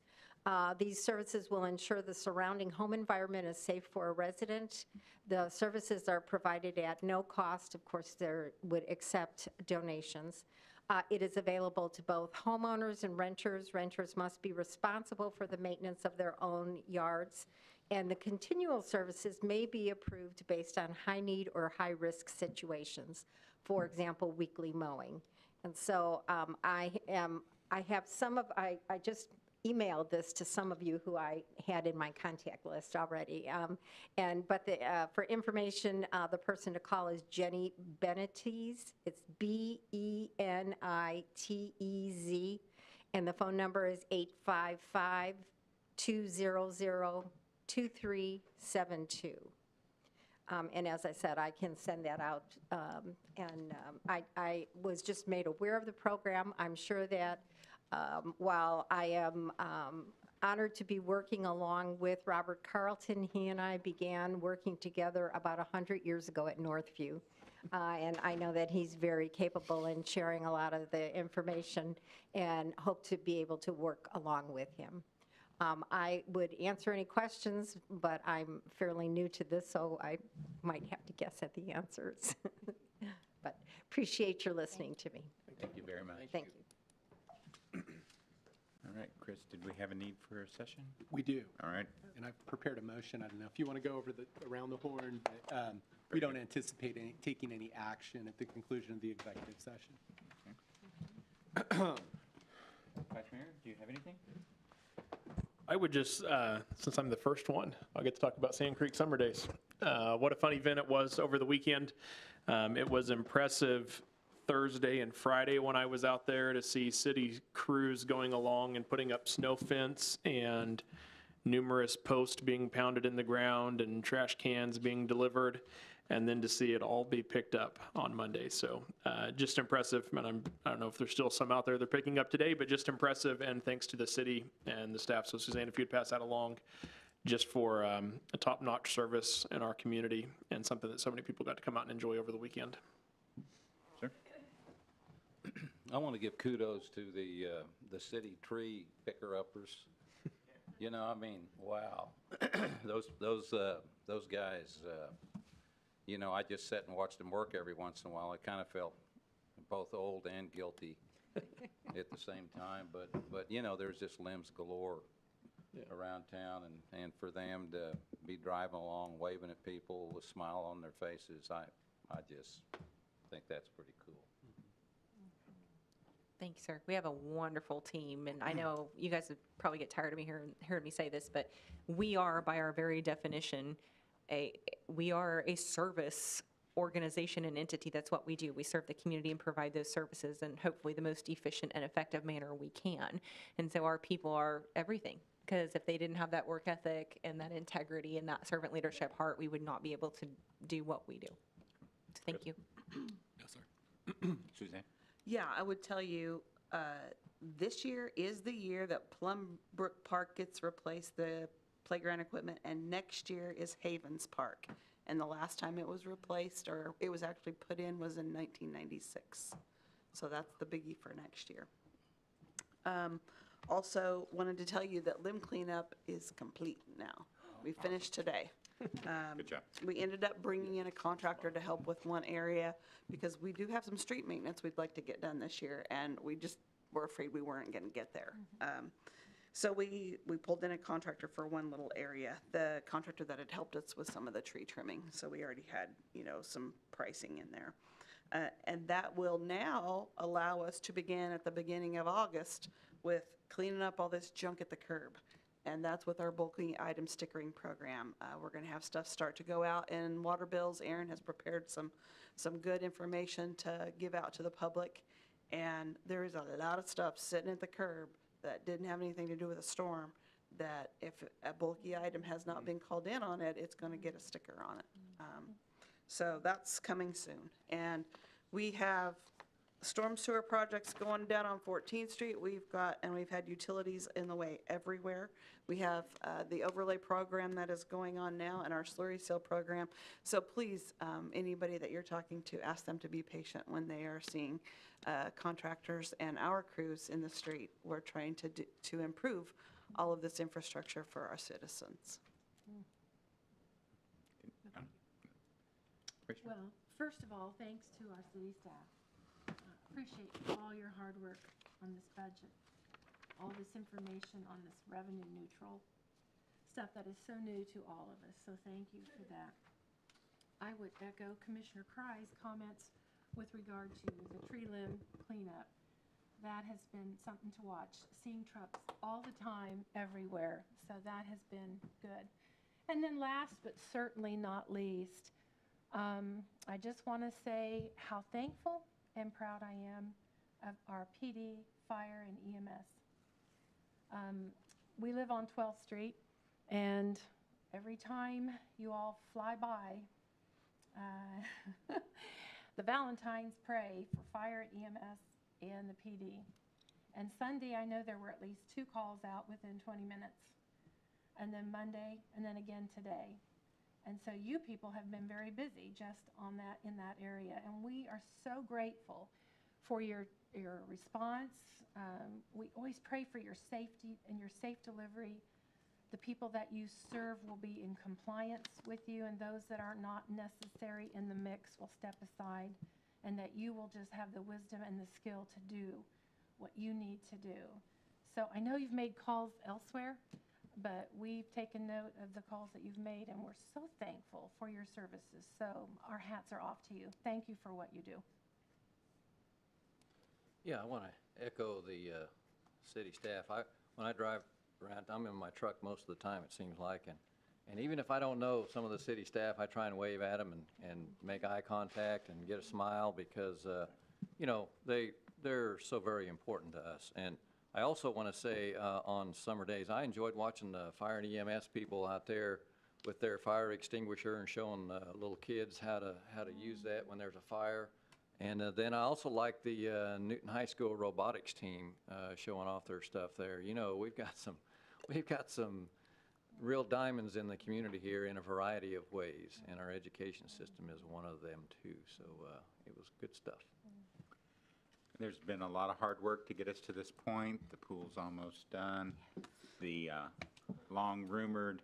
These services will ensure the surrounding home environment is safe for a resident. The services are provided at no cost. Of course, they would accept donations. It is available to both homeowners and renters. Renters must be responsible for the maintenance of their own yards. And the continual services may be approved based on high need or high risk situations. for example, weekly mowing. And so I just emailed this to some of you who I had in my contact list already. For information, the person to call is Jenny Benitez. It's Benitez, and the phone number is 855-200-2372. And as I said, I can send that out. I was just made aware of the program. I'm sure that while I am honored to be working along with Robert Carlton, he and I began working together about 100 years ago at Northview. And I know that he's very capable in sharing a lot of the information and hope to be able to work along with him. I would answer any questions, but I'm fairly new to this, so I might have to guess at the answers. But appreciate your listening to me. Thank you very much. Thank you. All right, Chris, did we have a need for a session? We do. All right. And I've prepared a motion. I don't know if you want to go over around the horn. But, we don't anticipate taking any action at the conclusion of the executive session. Vice Mayor, do you have anything? I would just, since I'm the first one, I'll get to talk about Sand Creek Summer Days. What a fun event it was over the weekend. It was impressive Thursday and Friday when I was out there to see city crews going along and putting up snow fence and numerous posts being pounded in the ground and trash cans being delivered, and then to see it all be picked up on Monday. So just impressive. And I don't know if there's still some out there they're picking up today, but just impressive. And thanks to the city and the staff. So Suzanne, if you'd pass that along, just for a top-notch service in our community and something that so many people got to come out and enjoy over the weekend. Sir? I want to give kudos to the city tree picker-uppers. You know, I mean, wow. Those guys, you know, I just sat and watched them work every once in a while. I kind of felt both old and guilty at the same time. But you know, there's just limbs galore around town, and for them to be driving along, waving at people with a smile on their faces, I just think that's pretty cool. Thank you, sir. We have a wonderful team, and I know you guys would probably get tired of me hearing me say this, but we are, by our very definition, we are a service organization and entity. That's what we do. We serve the community and provide those services in hopefully the most efficient and effective manner we can. And so our people are everything, because if they didn't have that work ethic and that integrity and that servant leadership heart, we would not be able to do what we do. So thank you. Yes, sir. Suzanne? Yeah, I would tell you, this year is the year that Plum Brook Park gets replaced, the playground equipment, and next year is Havens Park. And the last time it was replaced, or it was actually put in, was in 1996. So that's the biggie for next year. Also, wanted to tell you that limb cleanup is complete now. We finished today. Good job. We ended up bringing in a contractor to help with one area because we do have some street maintenance we'd like to get done this year, and we just were afraid we weren't going to get there. So we pulled in a contractor for one little area, the contractor that had helped us with some of the tree trimming. So we already had, you know, some pricing in there. And that will now allow us to begin at the beginning of August with cleaning up all this junk at the curb. And that's with our bulky item stickering program. We're going to have stuff start to go out in water bills. Aaron has prepared some good information to give out to the public. And there is a lot of stuff sitting at the curb that didn't have anything to do with a storm, that if a bulky item has not been called in on it, it's going to get a sticker on it. So that's coming soon. And we have storm sewer projects going down on 14th Street. We've had utilities in the way everywhere. We have the overlay program that is going on now and our slurry seal program. So please, anybody that you're talking to, ask them to be patient when they are seeing contractors and our crews in the street. We're trying to improve all of this infrastructure for our citizens. Well, first of all, thanks to our city staff. Appreciate all your hard work on this budget, all this information on this revenue neutral stuff that is so new to all of us, so thank you for that. I would echo Commissioner Kry's comments with regard to the tree limb cleanup. That has been something to watch, seeing trucks all the time, everywhere. So that has been good. And then last but certainly not least, I just want to say how thankful and proud I am of our PD, fire, and EMS. We live on 12th Street, and every time you all fly by, the Valentines pray for fire at EMS and the PD. And Sunday, I know there were at least 2 calls out within 20 minutes. And then Monday, and then again today. And so you people have been very busy just on that, in that area. And we are so grateful for your response. We always pray for your safety and your safe delivery. The people that you serve will be in compliance with you, and those that are not necessary in the mix will step aside, and that you will just have the wisdom and the skill to do what you need to do. So I know you've made calls elsewhere, but we've taken note of the calls that you've made, and we're so thankful for your services. So our hats are off to you. Thank you for what you do. Yeah, I want to echo the city staff. When I drive around, I'm in my truck most of the time, it seems like, and even if I don't know some of the city staff, I try and wave at them and make eye contact and get a smile because, you know, they're so very important to us. And I also want to say on summer days, I enjoyed watching the fire and EMS people out there with their fire extinguisher and showing little kids how to use that when there's a fire. And then I also like the Newton High School robotics team showing off their stuff there. You know, we've got some real diamonds in the community here in a variety of ways, and our education system is one of them too. So it was good stuff. There's been a lot of hard work to get us to this point. The pool's almost done. The long-rumored,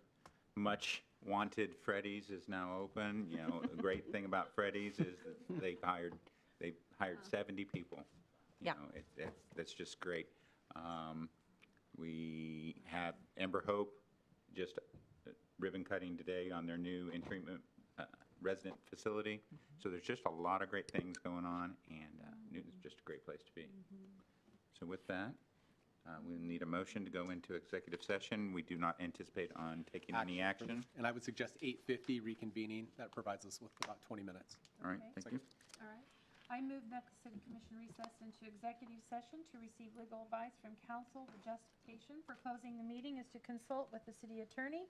much-wanted Freddy's is now open. You know, a great thing about Freddy's is that they hired 70 people. You know, that's just great. We have Ember Hope just ribbon cutting today on their new in-treatment resident facility. So there's just a lot of great things going on, and Newton's just a great place to be. So with that, we need a motion to go into executive session. We do not anticipate on taking any action. And I would suggest 8:50 reconvening. That provides us with about 20 minutes. All right, Okay. thank you. All right. I move that the city commission recess into executive session to receive legal advice from counsel. The justification for closing the meeting is to consult with the city attorney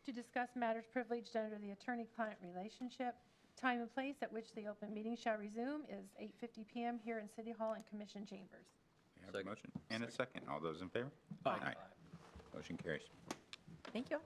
to discuss matters privileged under the attorney-client relationship. Time and place at which the open meeting shall resume is 8:50 p.m. here in City Hall and Commission Chambers. We have a motion and a second. All those in favor? Aye. Motion carries. Thank you.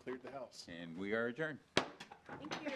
Cleared the house. And we are adjourned. Thank you.